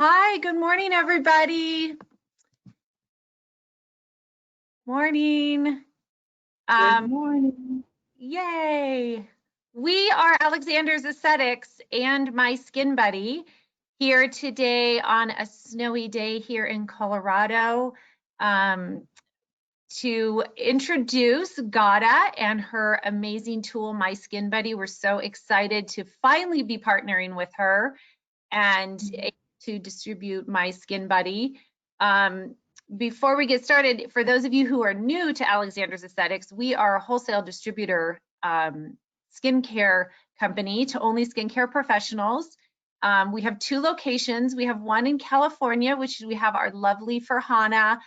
Hi, good morning, everybody. Morning. Good morning. Yay. We are Alexander's Aesthetics and My Skin Buddy here today on a snowy day here in Colorado to introduce Ghada and her amazing tool, My Skin Buddy. We're so excited to finally be partnering with her and to distribute My Skin Buddy. Before we get started, for those of you who are new to Alexander's Aesthetics, we are a wholesale distributor skincare company to only skincare professionals. We have 2 locations. We have one in California, which we have our lovely Farhana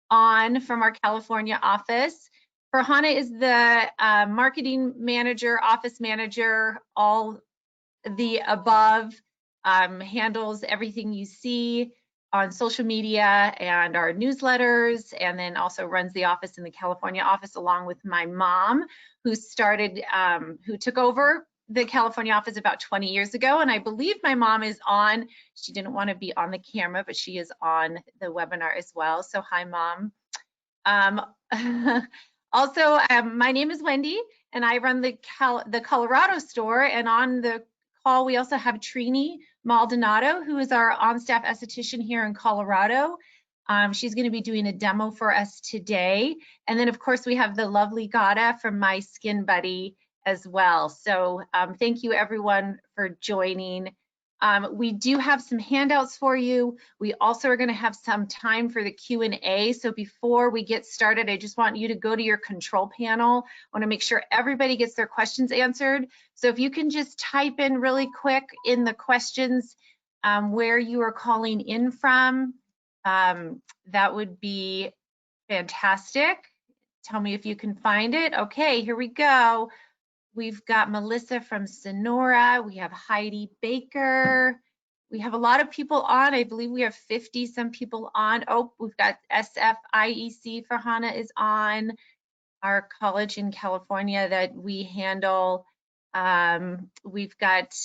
on from our California office. Farhana is the marketing manager, office manager, all the above, handles everything you see on social media and our newsletters, and then also runs the office in the California office along with my mom, who took over the California office about 20 years ago. And I believe my mom is on, she didn't want to be on the camera, but she is on the webinar as well. So hi, Mom. Also, my name is Wendy, and I run the Colorado store, and on the call, we also have Trini Maldonado, who is our on-staff esthetician here in Colorado. She's going to be doing a demo for us today. And then, of course, we have the lovely Ghada from My Skin Buddy as well. So thank you, everyone, for joining. We do have some handouts for you. We also are going to have some time for the Q&A. So before we get started, I just want you to go to your control panel. I want to make sure everybody gets their questions answered. So if you can just type in really quick in the questions where you are calling in from, that would be fantastic. Tell me if you can find it. Okay, here we go. We've got Melissa from Sonora. We have Heidi Baker. We have a lot of people on. I believe we have 50 some people on. Oh, we've got SFIEC for Hannah is on, our college in California that we handle. We've got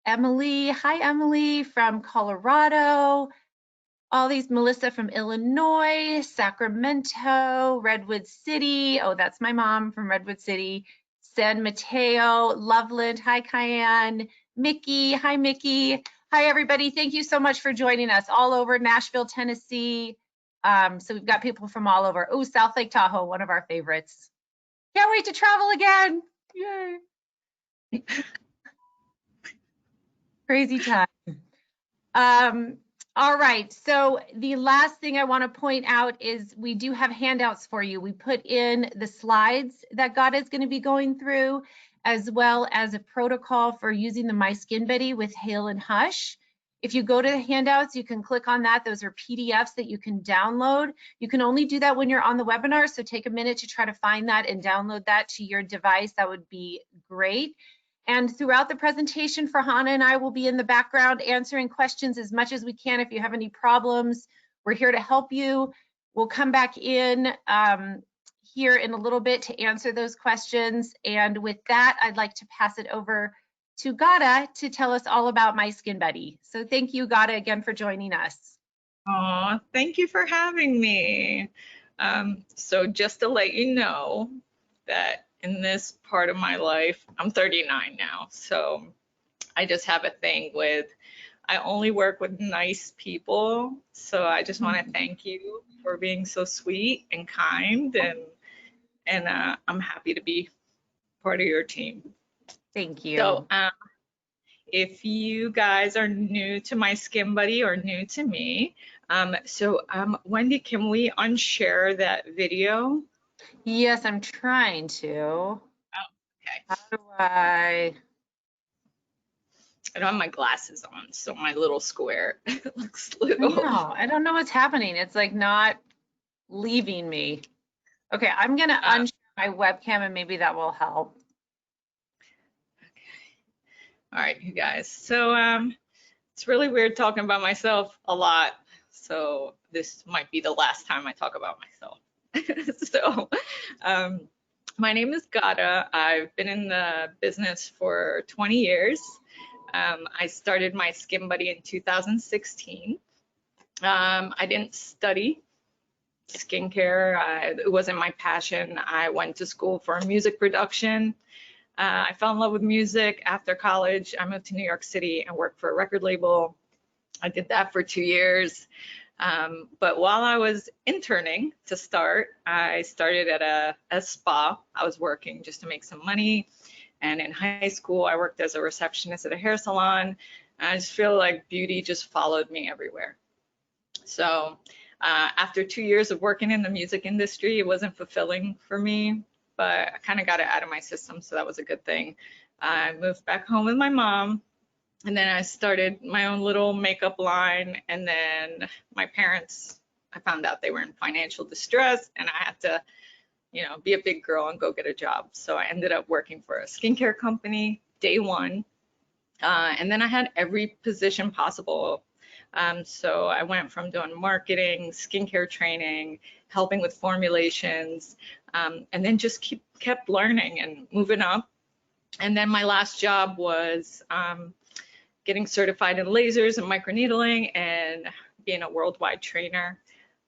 Emily. Hi, Emily from Colorado. All these, Melissa from Illinois, Sacramento, Redwood City. Oh, that's my mom from Redwood City. San Mateo, Loveland. Hi, Cayenne. Mickey. Hi, Mickey. Hi, everybody. Thank you so much for joining us all over Nashville, Tennessee. So we've got people from all over. Oh, South Lake Tahoe, one of our favorites. Can't wait to travel again. Yay. Crazy time. All right, so the last thing I want to point out is we do have handouts for you. We put in the slides that Ghada is going to be going through, as well as a protocol for using the My Skin Buddy with Hale and Hush. If you go to the handouts, you can click on that. Those are PDFs that you can download. You can only do that when you're on the webinar, so take a minute to try to find that and download that to your device. That would be great. And throughout the presentation, Farhana and I will be in the background answering questions as much as we can. If you have any problems, we're here to help you. We'll come back in here in a little bit to answer those questions. And with that, I'd like to pass it over to Ghada to tell us all about My Skin Buddy. So thank you, Ghada, again for joining us. Oh, thank you for having me. So just to let you know that in this part of my life, I'm 39 now, so I just have a thing with, I only work with nice people. So I just want to thank you for being so sweet and kind, and I'm happy to be part of your team. Thank you. So if you guys are new to My Skin Buddy or new to me, Wendy, can we unshare that video? Yes, I'm trying to. Oh, okay. How do I don't have my glasses on, so my little square looks little. I don't know what's happening. It's like not leaving me. Okay, I'm gonna unshare my webcam and maybe that will help. Okay. All right, you guys. So it's really weird talking about myself a lot. So this might be the last time I talk about myself. So my name is Ghada. I've been in the business for 20 years. I started my Skin Buddy in 2016. I didn't study skincare. It wasn't my passion. I went to school for music production. I fell in love with music after college. I moved to New York City and worked for a record label. I did that for 2 years. But while I was interning to start, I started at a spa. I was working just to make some money. And in high school, I worked as a receptionist at a hair salon. I just feel like beauty just followed me everywhere. So after 2 years of working in the music industry, it wasn't fulfilling for me, but I kind of got it out of my system, so that was a good thing. I moved back home with my mom, and then I started my own little makeup line, and then my parents, I found out they were in financial distress, and I had to, you know, be a big girl and go get a job. So I ended up working for a skincare company day one, and then I had every position possible. So I went from doing marketing, skincare training, helping with formulations, and then just kept learning and moving up. And then my last job was getting certified in lasers and microneedling and being a worldwide trainer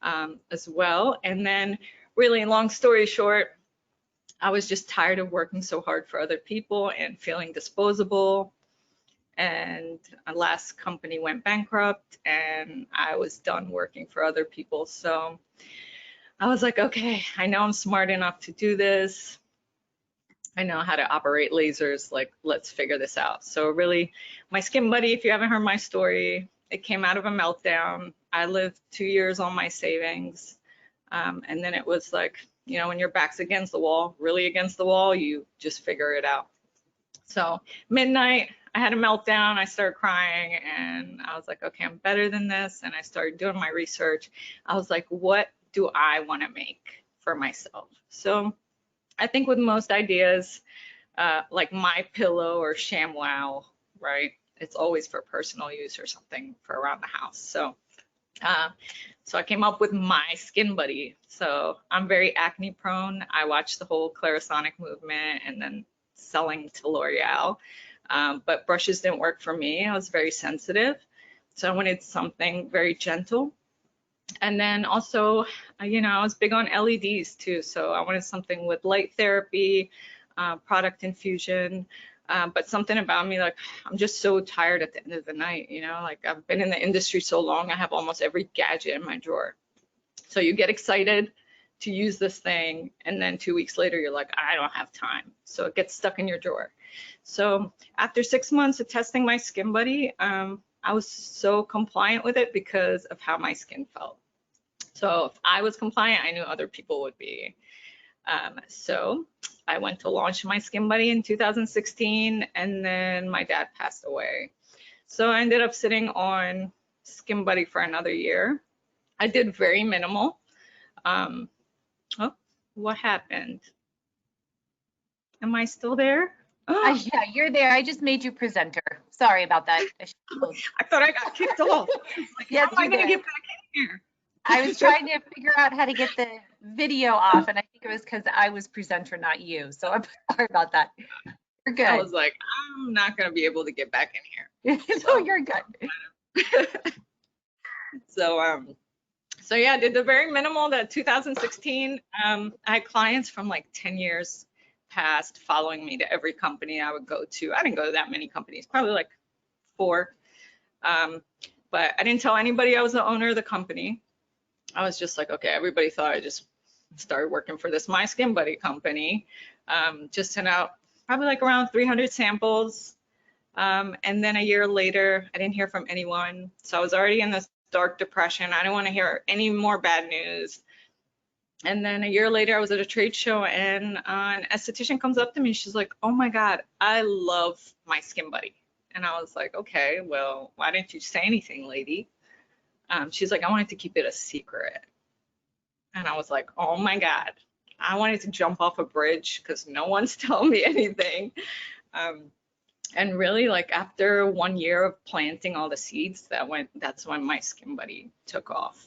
as well. And then really, long story short, I was just tired of working so hard for other people and feeling disposable. And my last company went bankrupt and I was done working for other people. So I was like, okay, I know I'm smart enough to do this. I know how to operate lasers, like, let's figure this out. So really, my Skin Buddy, if you haven't heard my story, it came out of a meltdown. I lived 2 years on my savings. And then it was like, you know, when your back's against the wall, really against the wall, you just figure it out. So midnight, I had a meltdown. I started crying and I was like, okay, I'm better than this. And I started doing my research. I was like, what do I want to make for myself? So I think with most ideas, like My Pillow or ShamWow, right? It's always for personal use or something for around the house. So I came up with my Skin Buddy. So I'm very acne prone. I watched the whole Clarisonic movement and then selling to L'Oreal. But brushes didn't work for me. I was very sensitive. So I wanted something very gentle. And then also, you know, I was big on LEDs too. So I wanted something with light therapy, product infusion. But something about me, like, I'm just so tired at the end of the night, you know, like I've been in the industry so long, I have almost every gadget in my drawer. So you get excited to use this thing, and then 2 weeks later, you're like, I don't have time. So it gets stuck in your drawer. So after 6 months of testing my Skin Buddy, I was so compliant with it because of how my skin felt. So if I was compliant, I knew other people would be. So I went to launch my Skin Buddy in 2016, and then my dad passed away. So I ended up sitting on Skin Buddy for another year. I did very minimal. Oh, what happened? Am I still there? Oh, Yeah, you're there. I just made you presenter. Sorry about that. I thought I got kicked off. Like, Yes, how am I you going to did. get back in here? I was trying to figure out how to get the video off, and I think it was because I was presenter, not you. So I'm sorry about that. You're good. I was like, I'm not going to be able to get back in here. So you're good. So yeah, I did the very minimal that 2016. I had clients from like 10 years past following me to every company I would go to. I didn't go to that many companies, probably like 4. But I didn't tell anybody I was the owner of the company. I was just like, okay, everybody thought I just started working for this My Skin Buddy company. Just sent out probably like around 300 samples. And then a year later, I didn't hear from anyone. So I was already in this dark depression. I didn't want to hear any more bad news. And then a year later, I was at a trade show and an esthetician comes up to me. She's like, oh my God, I love My Skin Buddy. And I was like, okay, well, why didn't you say anything, lady? She's like, I wanted to keep it a secret. And I was like, oh my God, I wanted to jump off a bridge because no one's telling me anything. And really, like, after 1 year of planting all the seeds, that's when My Skin Buddy took off.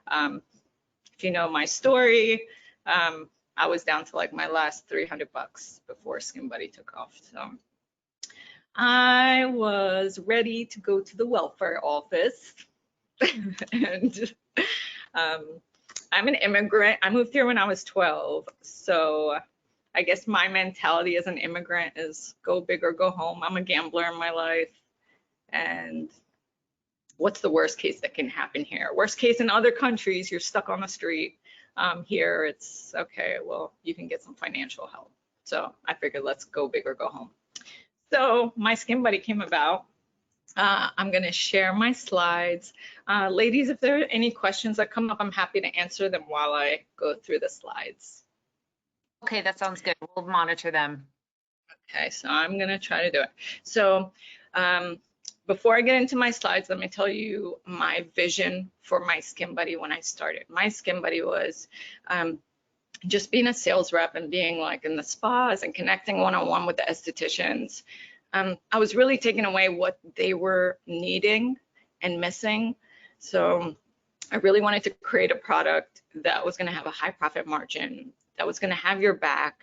If you know my story, I was down to like my last $300 before Skin Buddy took off. So I was ready to go to the welfare office. And I'm an immigrant. I moved here when I was 12. So I guess my mentality as an immigrant is go big or go home. I'm a gambler in my life. And what's the worst case that can happen here? Worst case in other countries, you're stuck on the street. Here it's okay, well, you can get some financial help. So I figured let's go big or go home. So my Skin Buddy came about. I'm going to share my slides. Ladies, if there are any questions that come up, I'm happy to answer them while I go through the slides. Okay, that sounds good. We'll monitor them. Okay, so I'm going to try to do it. So before I get into my slides, let me tell you my vision for my Skin Buddy when I started. My Skin Buddy was just being a sales rep and being like in the spas and connecting one-on-one with the estheticians. I was really taking away what they were needing and missing. So I really wanted to create a product that was going to have a high profit margin, that was going to have your back.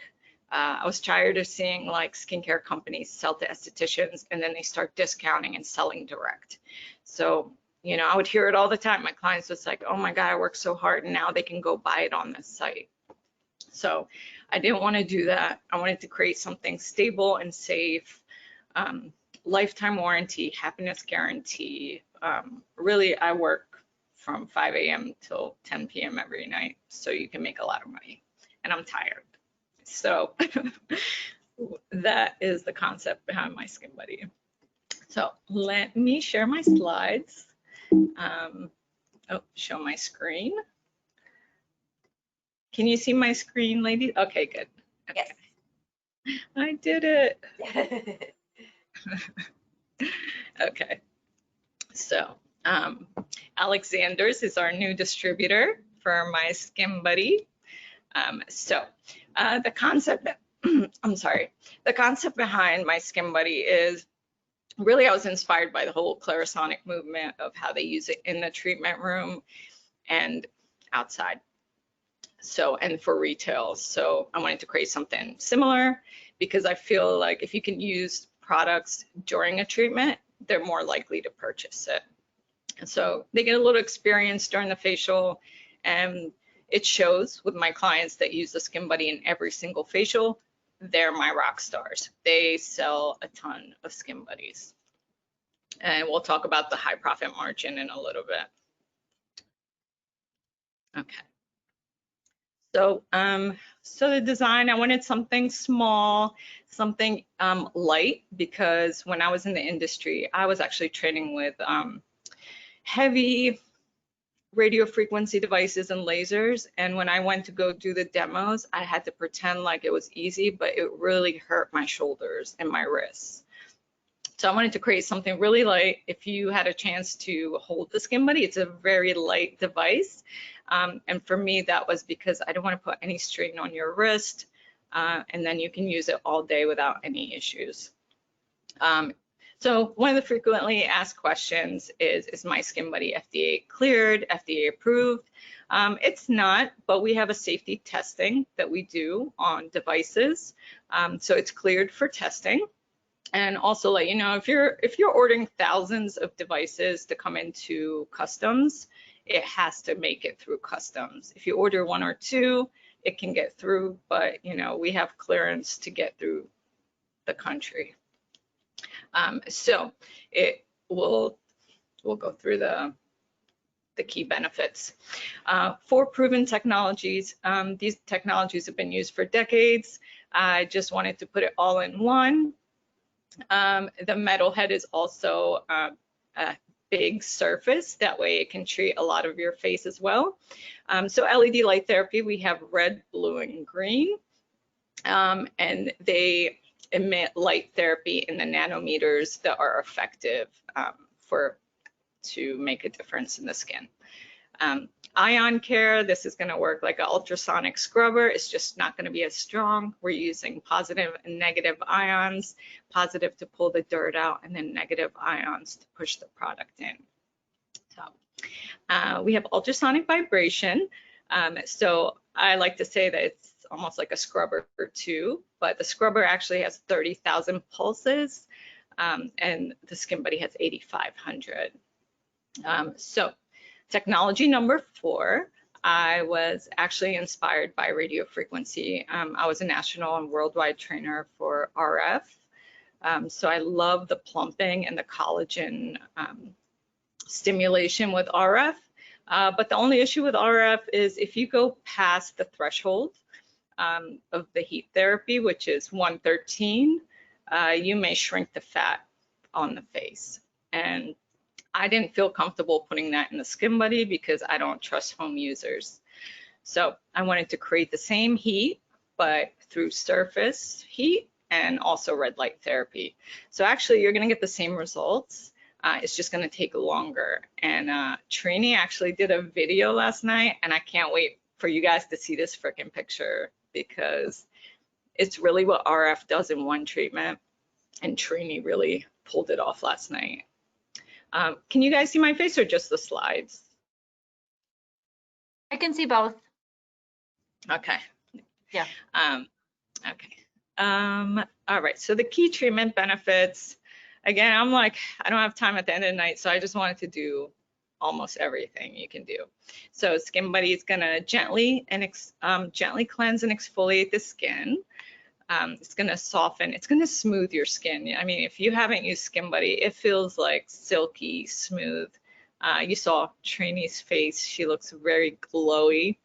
I was tired of seeing like skincare companies sell to estheticians and then they start discounting and selling direct. So, you know, I would hear it all the time. My clients was like, oh my God, I worked so hard and now they can go buy it on this site. So I didn't want to do that. I wanted to create something stable and safe, lifetime warranty, happiness guarantee. Really, I work from 5 a.m. till 10 p.m. every night, so you can make a lot of money. And I'm tired. So that is the concept behind my Skin Buddy. So let me share my slides. Show my screen. Can you see my screen, ladies? Okay, good. Okay. Yes. I did it. Okay. So Alexander's is our new distributor for my Skin Buddy. The concept, I'm sorry, the concept behind my Skin Buddy is really I was inspired by the whole Clarisonic movement of how they use it in the treatment room and outside. So, and for retail. So I wanted to create something similar because I feel like if you can use products during a treatment, they're more likely to purchase it. And so they get a little experience during the facial, and it shows with my clients that use the Skin Buddy in every single facial. They're my rock stars. They sell a ton of Skin Buddies. And we'll talk about the high profit margin in a little bit. Okay. So, so the design, I wanted something small, something light, because when I was in the industry, I was actually training with heavy radio frequency devices and lasers. And when I went to go do the demos, I had to pretend like it was easy, but it really hurt my shoulders and my wrists. So I wanted to create something really light. If you had a chance to hold the Skin Buddy, it's a very light device. And for me, that was because I don't want to put any strain on your wrist. And then you can use it all day without any issues. So one of the frequently asked questions is my Skin Buddy FDA cleared, FDA approved? It's not, but we have a safety testing that we do on devices. So it's cleared for testing. And also let you know, if you're ordering thousands of devices to come into customs, it has to make it through customs. If you order 1 or 2, it can get through, but you know, we have clearance to get through the country. So we'll go through the key benefits. 4 proven technologies. These technologies have been used for decades. I just wanted to put it all in one. The metal head is also a big surface. That way it can treat a lot of your face as well. So LED light therapy, we have red, blue, and green. And they emit light therapy in the nanometers that are effective to make a difference in the skin. Ion care, this is going to work like an ultrasonic scrubber. It's just not going to be as strong. We're using positive and negative ions, positive to pull the dirt out, and then negative ions to push the product in. So we have ultrasonic vibration. So I like to say that it's almost like a scrubber too, but the scrubber actually has 30,000 pulses. and the Skin Buddy has 8,500. So technology number 4, I was actually inspired by radio frequency. I was a national and worldwide trainer for RF. So I love the plumping and the collagen stimulation with RF. But the only issue with RF is if you go past the threshold of the heat therapy, which is 113, you may shrink the fat on the face. And I didn't feel comfortable putting that in the Skin Buddy because I don't trust home users. So I wanted to create the same heat, but through surface heat and also red light therapy. So actually you're gonna get the same results. It's just gonna take longer. And Trini actually did a video last night, and I can't wait for you guys to see this freaking picture because it's really what RF does in one treatment. And Trini really pulled it off last night. Can you guys see my face or just the slides? I can see both. Okay. Yeah. Okay. All right. So the key treatment benefits. Again, I'm like, I don't have time at the end of the night, so I just wanted to do almost everything you can do. So Skin Buddy is gonna gently cleanse and exfoliate the skin. It's gonna soften, it's gonna smooth your skin. I mean, if you haven't used Skin Buddy, it feels like silky smooth. You saw Trini's face, she looks very glowy.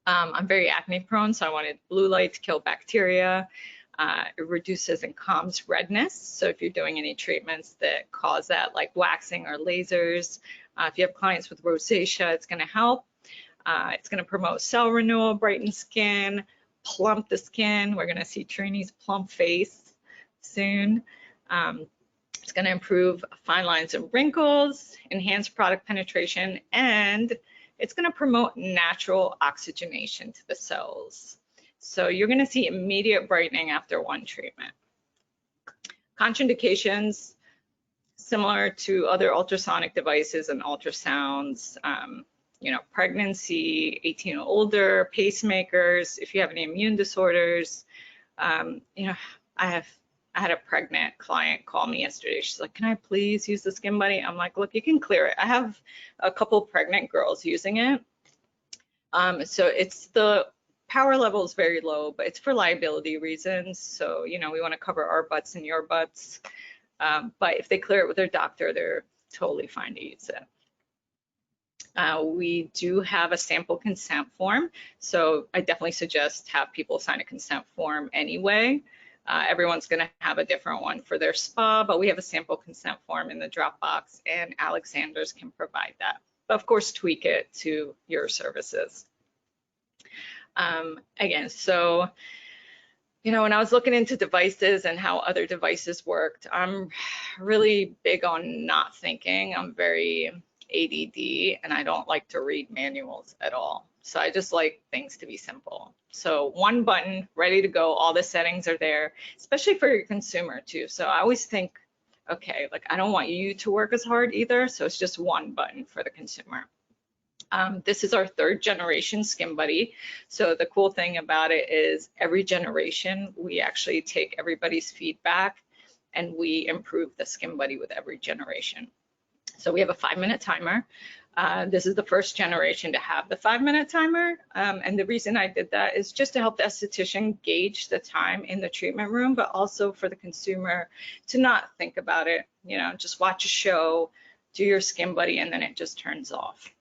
I'm very acne prone, so I wanted blue light to kill bacteria. It reduces and calms redness. So if you're doing any treatments that cause that, like waxing or lasers, if you have clients with rosacea, it's gonna help. It's gonna promote cell renewal, brighten skin, plump the skin. We're gonna see Trini's plump face soon. It's gonna improve fine lines and wrinkles, enhance product penetration, and it's gonna promote natural oxygenation to the cells. So you're gonna see immediate brightening after one treatment. Contraindications, similar to other ultrasonic devices and ultrasounds, you know, pregnancy, 18 or older, pacemakers, if you have any immune disorders. You know, I had a pregnant client call me yesterday. She's like, can I please use the Skin Buddy? I'm like, look, you can clear it. I have a couple pregnant girls using it. So it's the power level is very low, but it's for liability reasons. So, you know, we want to cover our butts and your butts. But if they clear it with their doctor, they're totally fine to use it. We do have a sample consent form, so I definitely suggest have people sign a consent form anyway. Everyone's going to have a different one for their spa, but we have a sample consent form in the Dropbox, and Alexander's can provide that. But of course, tweak it to your services. Again, so, you know, when I was looking into devices and how other devices worked, I'm really big on not thinking. I'm very ADD, and I don't like to read manuals at all. So I just like things to be simple. So one button, ready to go, all the settings are there, especially for your consumer too. So I always think, okay, like I don't want you to work as hard either, so it's just one button for the consumer. This is our 3rd generation Skin Buddy. So the cool thing about it is every generation, we actually take everybody's feedback and we improve the Skin Buddy with every generation. So we have a 5-minute timer. This is the 1st generation to have the 5-minute timer. And the reason I did that is just to help the esthetician gauge the time in the treatment room, but also for the consumer to not think about it, you know, just watch a show, do your Skin Buddy, and then it just turns off.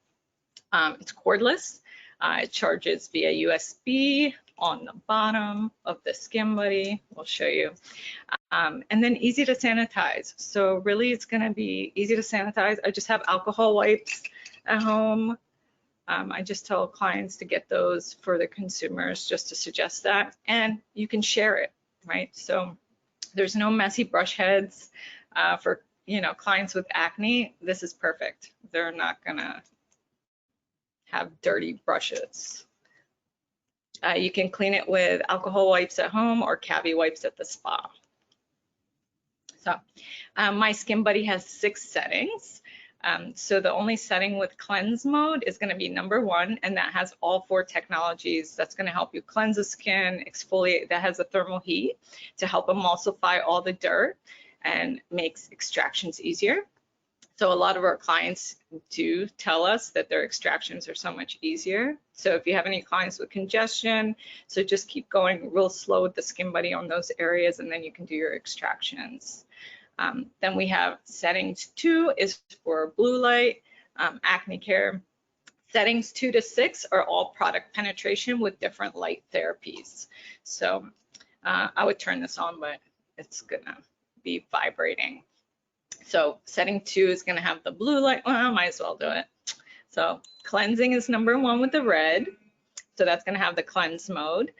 It's cordless. It charges via USB on the bottom of the Skin Buddy. We'll show you. And then easy to sanitize. So really it's gonna be easy to sanitize. I just have alcohol wipes at home. I just tell clients to get those for the consumers just to suggest that. And you can share it, right? So there's no messy brush heads for, you know, clients with acne. This is perfect. They're not gonna have dirty brushes. You can clean it with alcohol wipes at home or cavi wipes at the spa. So my Skin Buddy has 6 settings. So the only setting with cleanse mode is going to be number 1, and that has all 4 technologies. That's going to help you cleanse the skin, exfoliate, that has a thermal heat to help emulsify all the dirt. and makes extractions easier. So a lot of our clients do tell us that their extractions are so much easier. So if you have any clients with congestion, so just keep going real slow with the Skin Buddy on those areas, and then you can do your extractions. Then we have settings 2 is for blue light, acne care. Settings 2 to 6 are all product penetration with different light therapies. So I would turn this on, but it's gonna be vibrating. So setting 2 is gonna have the blue light. Well, I might as well do it. So cleansing is number 1 with the red. So that's gonna have the cleanse mode.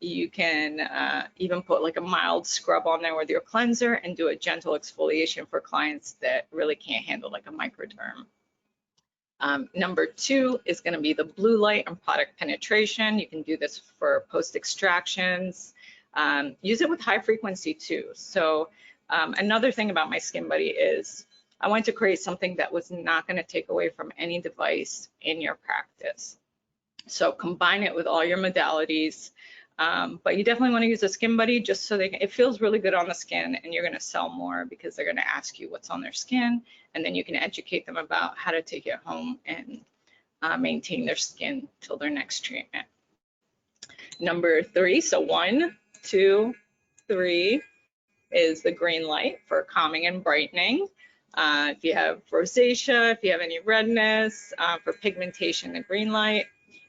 You can even put like a mild scrub on there with your cleanser and do a gentle exfoliation for clients that really can't handle like a microderm. Number 2 is going to be the blue light and product penetration. You can do this for post extractions. Use it with high frequency too. So another thing about my Skin Buddy is I want to create something that was not going to take away from any device in your practice. So combine it with all your modalities. But you definitely want to use a Skin Buddy just so it feels really good on the skin, and you're going to sell more because they're going to ask you what's on their skin, and then you can educate them about how to take it home and maintain their skin till their next treatment. Number 3, so 1, 2, 3 is the green light for calming and brightening. If you have rosacea, if you have any redness, for pigmentation, the green light.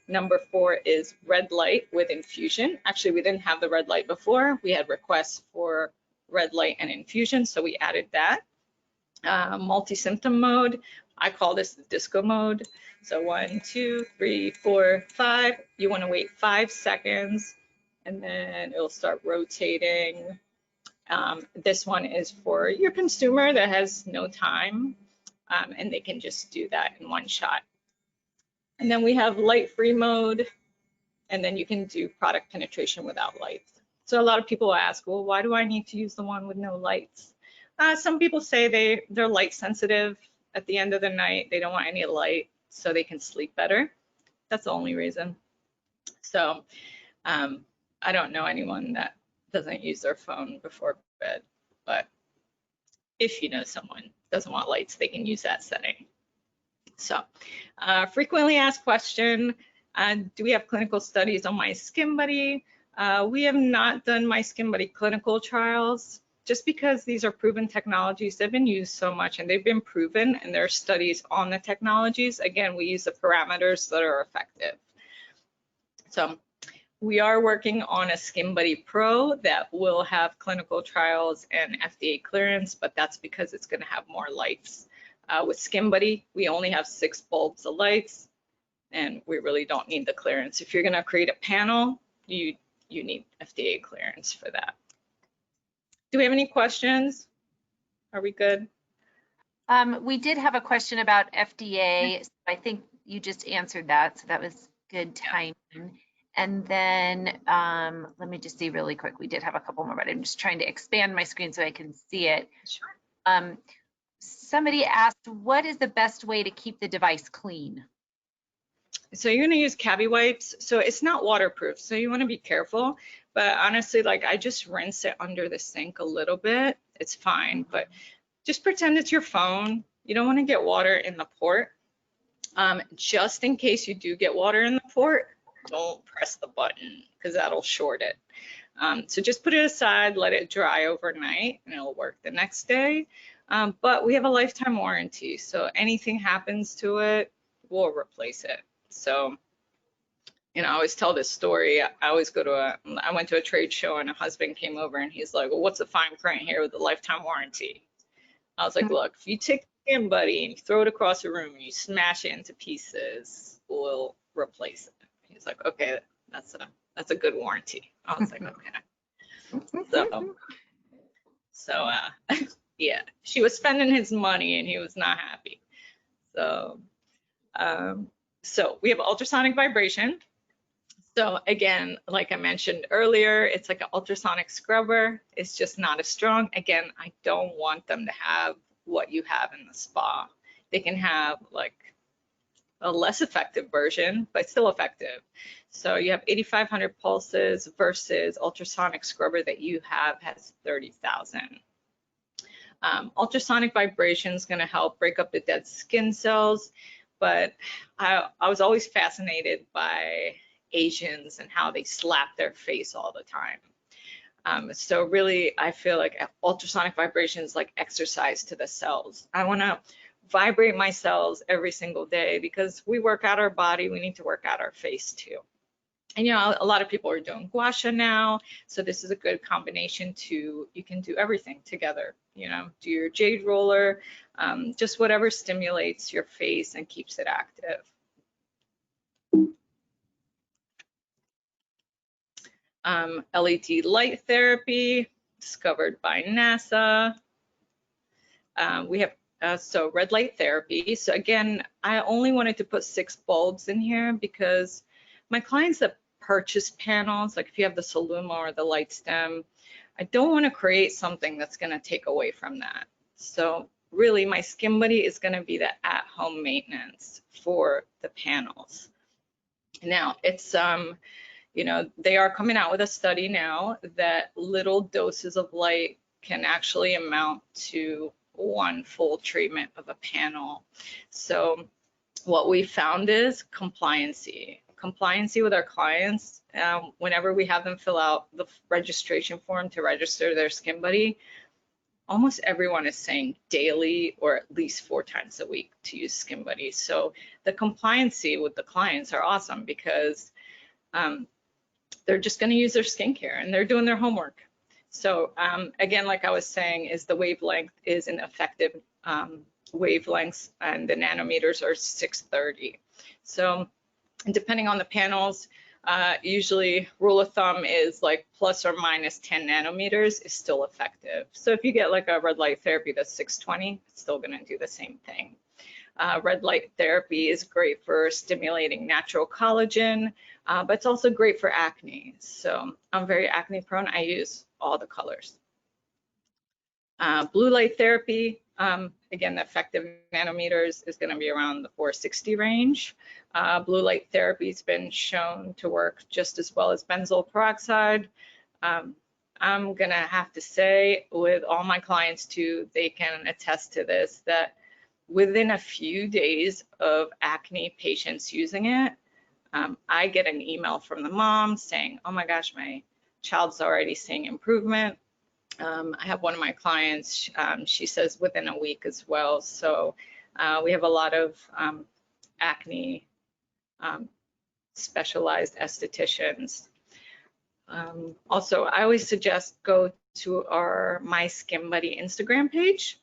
Number 4 is red light with infusion. Actually, we didn't have the red light before. We had requests for red light and infusion, so we added that. Multi-symptom mode, I call this the disco mode. So 1, 2, 3, 4, 5. You want to wait 5 seconds, and then it'll start rotating. This one is for your consumer that has no time, and they can just do that in one shot. And then we have light-free mode, and then you can do product penetration without lights. So a lot of people ask, well, why do I need to use the one with no lights? Some people say they're light sensitive at the end of the night. They don't want any light so they can sleep better. That's the only reason. So I don't know anyone that doesn't use their phone before bed, but if you know someone doesn't want lights, they can use that setting. So frequently asked question, do we have clinical studies on My Skin Buddy? We have not done My Skin Buddy clinical trials just because these are proven technologies. They've been used so much and they've been proven, and there are studies on the technologies. Again, we use the parameters that are effective. So we are working on a Skin Buddy Pro that will have clinical trials and FDA clearance, but that's because it's going to have more lights. With Skin Buddy, we only have 6 bulbs of lights, and we really don't need the clearance. If you're going to create a panel, you need FDA clearance for that. Do we have any questions? Are we good? We did have a question about FDA. So I think you just answered that, so that was good timing. And then let me just see really quick. We did have a couple more, but I'm just trying to expand my screen so I can see it. Sure. Somebody asked, what is the best way to keep the device clean? So you're going to use cavi wipes. So it's not waterproof, so you want to be careful. But honestly, like, I just rinse it under the sink a little bit. It's fine, but just pretend it's your phone. You don't want to get water in the port. Just in case you do get water in the port, don't press the button because that'll short it. So just put it aside, let it dry overnight, and it'll work the next day. But we have a lifetime warranty, so anything happens to it, we'll replace it. So, you know, I always tell this story. I went to a trade show and a husband came over and he's like, well, what's the fine print here with the lifetime warranty? I was like, look, if you take the Skin Buddy and you throw it across the room and you smash it into pieces, we'll replace it. He's like, okay, that's a good warranty. I was like, okay. So yeah, she was spending his money and he was not happy. So so we have ultrasonic vibration. So again, like I mentioned earlier, it's like an ultrasonic scrubber. It's just not as strong. Again, I don't want them to have what you have in the spa. They can have like a less effective version, but still effective. So you have 8,500 pulses versus ultrasonic scrubber that you have has 30,000. Ultrasonic vibration is going to help break up the dead skin cells, but I was always fascinated by Asians and how they slap their face all the time. So really, I feel like ultrasonic vibration is like exercise to the cells. I want to vibrate my cells every single day because we work out our body, we need to work out our face too. And you know, a lot of people are doing gua sha now, so this is a good combination to, you can do everything together. You know, do your jade roller, just whatever stimulates your face and keeps it active. LED light therapy, discovered by NASA. We have so red light therapy. So again, I only wanted to put 6 bulbs in here because my clients that purchase panels, like if you have the Soluma or the light stem, I don't want to create something that's going to take away from that. So really my Skin Buddy is going to be the at-home maintenance for the panels. Now it's you know, they are coming out with a study now that little doses of light can actually amount to 1 full treatment of a panel. So what we found is compliancy with our clients. Whenever we have them fill out the registration form to register their Skin Buddy, almost everyone is saying daily or at least 4 times a week to use Skin Buddy. So the compliancy with the clients are awesome because they're just going to use their skincare and they're doing their homework. So again, like I was saying, is the wavelength is an effective wavelengths, and the nanometers are 630. So depending on the panels, usually rule of thumb is like plus or minus 10 nanometers is still effective. So if you get like a red light therapy that's 620, it's still going to do the same thing. Red light therapy is great for stimulating natural collagen, but it's also great for acne. So I'm very acne prone. I use all the colors. Blue light therapy, again, the effective nanometers is going to be around the 460 range. Blue light therapy has been shown to work just as well as benzoyl peroxide. I'm going to have to say with all my clients too, they can attest to this, that within a few days of acne patients using it, I get an email from the mom saying, oh my gosh, my child's already seeing improvement. I have one of my clients, she says within a week as well. So we have a lot of acne specialized estheticians. Also, I always suggest go to our My Skin Buddy Instagram page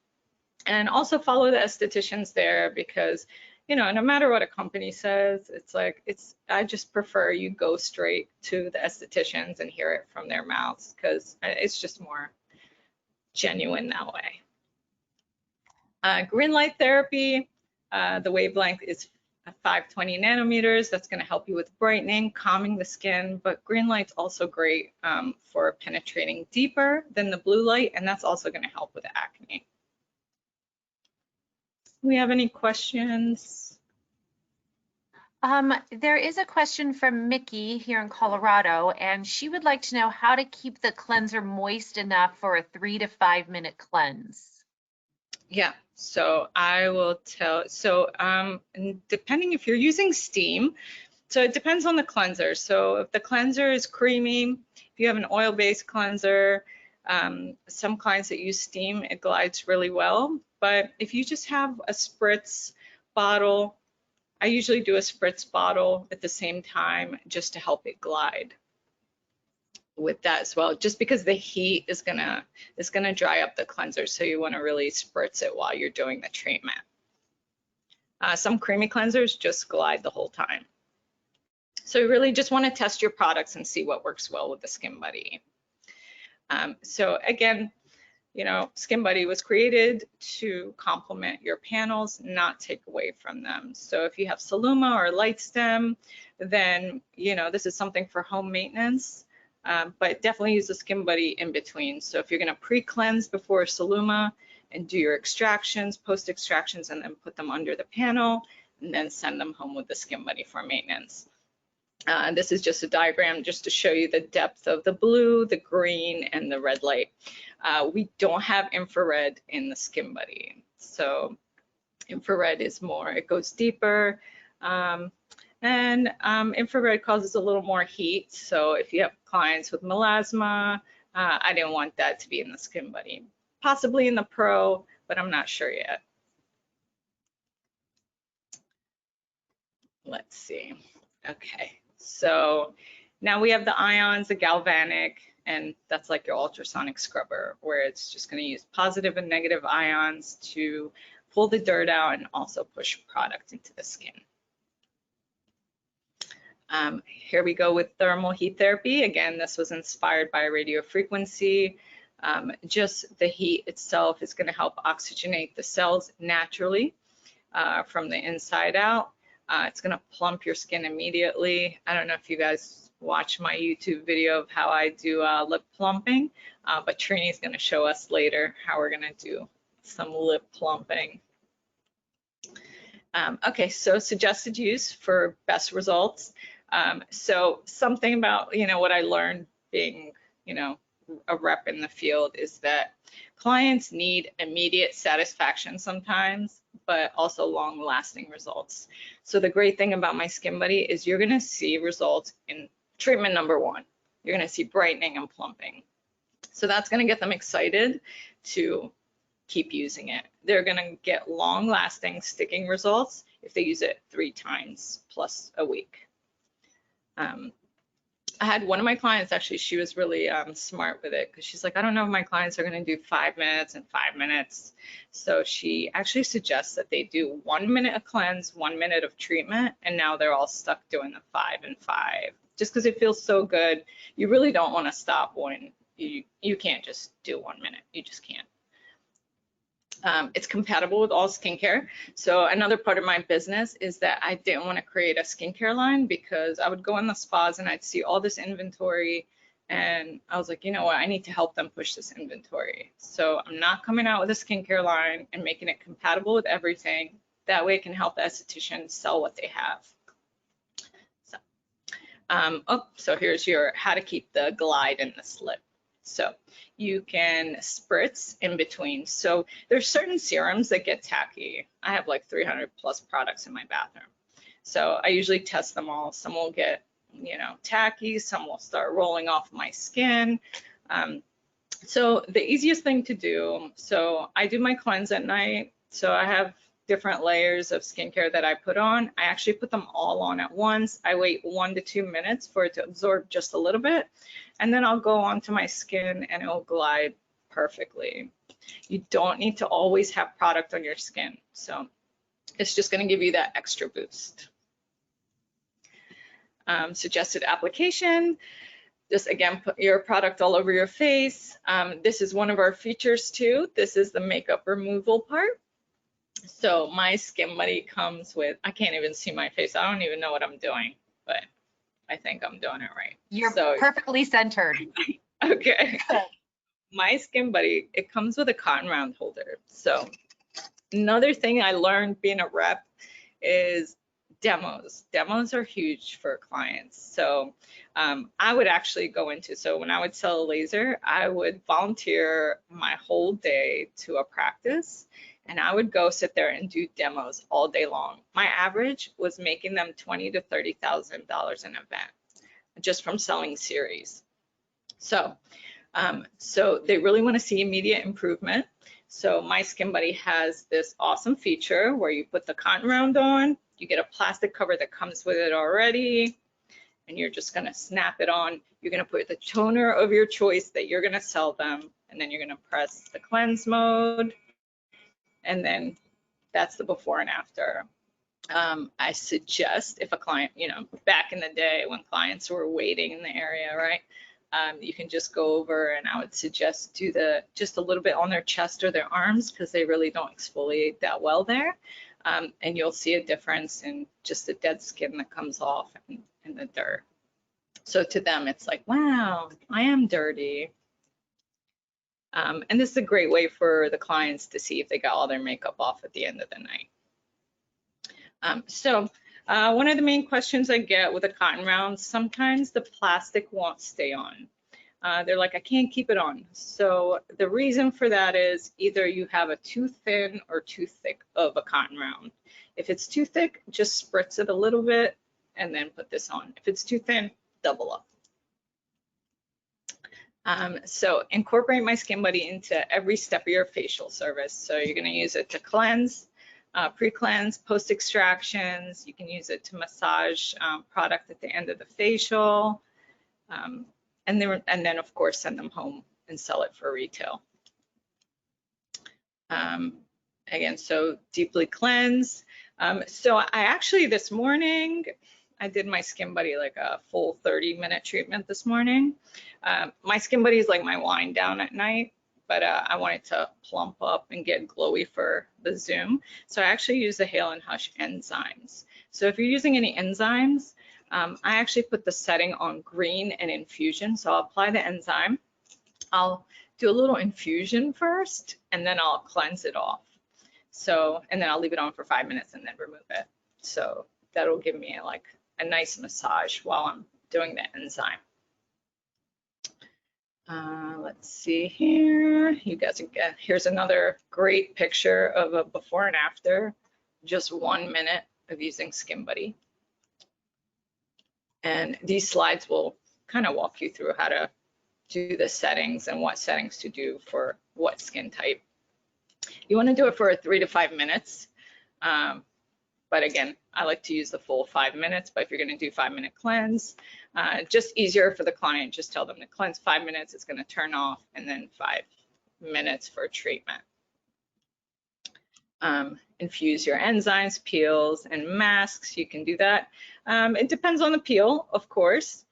and also follow the estheticians there because, you know, no matter what a company says, it's like, I just prefer you go straight to the estheticians and hear it from their mouths because it's just more genuine that way. Green light therapy, the wavelength is 520 nanometers. That's going to help you with brightening, calming the skin, but green light's also great for penetrating deeper than the blue light, and that's also going to help with acne. Do we have any questions? There is a question from Mickey here in Colorado, and she would like to know how to keep the cleanser moist enough for a 3 to 5 minute cleanse. Yeah, so I will tell, so depending if you're using steam, so it depends on the cleanser. So if the cleanser is creamy, if you have an oil-based cleanser, some clients that use steam, it glides really well. But if you just have a spritz bottle, I usually do a spritz bottle at the same time just to help it glide with that as well, just because the heat is gonna dry up the cleanser, so you want to really spritz it while you're doing the treatment. Some creamy cleansers just glide the whole time. So you really just want to test your products and see what works well with the Skin Buddy. So again, you know, Skin Buddy was created to complement your panels, not take away from them. So if you have Soluma or Light Stem, then, you know, this is something for home maintenance, but definitely use the Skin Buddy in between. So if you're going to pre-cleanse before Soluma and do your extractions, post extractions, and then put them under the panel, and then send them home with the Skin Buddy for maintenance. This is just a diagram just to show you the depth of the blue, the green, and the red light. We don't have infrared in the Skin Buddy. So infrared is more, it goes deeper. Infrared causes a little more heat. So if you have clients with melasma, I didn't want that to be in the Skin Buddy. Possibly in the Pro, but I'm not sure yet. Let's see. Okay, so now we have the ions, the galvanic, and that's like your ultrasonic scrubber, where it's just going to use positive and negative ions to pull the dirt out and also push product into the skin. Here we go with thermal heat therapy. Again, this was inspired by radio frequency. Just the heat itself is going to help oxygenate the cells naturally from the inside out. It's going to plump your skin immediately. I don't know if you guys watch my YouTube video of how I do lip plumping, but Trini's going to show us later how we're going to do some lip plumping. Okay, so suggested use for best results. So something about, what I learned being, a rep in the field is that clients need immediate satisfaction sometimes, but also long lasting results. So the great thing about my Skin Buddy is you're going to see results in treatment number 1. You're going to see brightening and plumping. So that's going to get them excited to keep using it. They're going to get long lasting sticking results if they use it 3 times plus a week. I had one of my clients, actually, she was really smart with it because she's like, I don't know if my clients are going to do 5 minutes and 5 minutes. So she actually suggests that they do 1 minute of cleanse, 1 minute of treatment, and now they're all stuck doing the 5 and 5 just because it feels so good. You really don't want to stop when you can't just do 1 minute. You just can't. It's compatible with all skincare. So another part of my business is that I didn't want to create a skincare line because I would go in the spas and I'd see all this inventory and I was like, you know what, I need to help them push this inventory. So I'm not coming out with a skincare line and making it compatible with everything. That way it can help the esthetician sell what they have. So, so here's your how to keep the glide in the slip. So you can spritz in between. So there's certain serums that get tacky. I have like 300 plus products in my bathroom. So I usually test them all. Some will get, tacky. Some will start rolling off my skin. So the easiest thing to do, so I do my cleanse at night. So I have different layers of skincare that I put on. I actually put them all on at once. I wait 1 to 2 minutes for it to absorb just a little bit. And then I'll go onto my skin and it'll glide perfectly. You don't need to always have product on your skin. So it's just going to give you that extra boost. Suggested application. Just again, put your product all over your face. This is one of our features too. This is the makeup removal part. So my Skin Buddy comes with, I can't even see my face. I don't even know what I'm doing, but I think I'm doing it right. You're perfectly centered. Okay. My Skin Buddy, it comes with a cotton round holder. So another thing I learned being a rep is demos. Demos are huge for clients. So I would actually go into, so when I would sell a laser, I would volunteer my whole day to a practice and I would go sit there and do demos all day long. My average was making them $20,000 to $30,000 an event just from selling series. So, so they really want to see immediate improvement. So my Skin Buddy has this awesome feature where you put the cotton round on, you get a plastic cover that comes with it already, and you're just going to snap it on. You're going to put the toner of your choice that you're going to sell them, and then you're going to press the cleanse mode, and then that's the before and after. I suggest if a client, back in the day when clients were waiting in the area, right? You can just go over and I would suggest do just a little bit on their chest or their arms because they really don't exfoliate that well there. And you'll see a difference in just the dead skin that comes off and the dirt. So to them, it's like, wow, I am dirty. And this is a great way for the clients to see if they got all their makeup off at the end of the night. One of the main questions I get with a cotton round, sometimes the plastic won't stay on. They're like, I can't keep it on. So the reason for that is either you have a too thin or too thick of a cotton round. If it's too thick, just spritz it a little bit and then put this on. If it's too thin, double up. So incorporate My Skin Buddy into every step of your facial service. So you're going to use it to cleanse, pre-cleanse, post-extractions. You can use it to massage product at the end of the facial. And then of course, send them home and sell it for retail. Again, so deeply cleanse. So I actually this morning, I did My Skin Buddy like a full 30-minute treatment this morning. My Skin Buddy is like my wind down at night, but I wanted to plump up and get glowy for the Zoom. So I actually use the Hale and Hush enzymes. So if you're using any enzymes, I actually put the setting on green and infusion. So I'll apply the enzyme. I'll do a little infusion first, and then I'll cleanse it off. So, and then I'll leave it on for 5 minutes and then remove it. So that'll give me like a nice massage while I'm doing the enzyme. Let's see here. You guys can get, here's another great picture of a before and after, just 1 minute of using Skin Buddy. And these slides will kind of walk you through how to do the settings and what settings to do for what skin type. You want to do it for 3 to 5 minutes. But again, I like to use the full 5 minutes, but if you're going to do 5-minute cleanse, just easier for the client, just tell them to cleanse 5 minutes, it's going to turn off, and then 5 minutes for treatment. Infuse your enzymes, peels, and masks. You can do that. It depends on the peel, of course.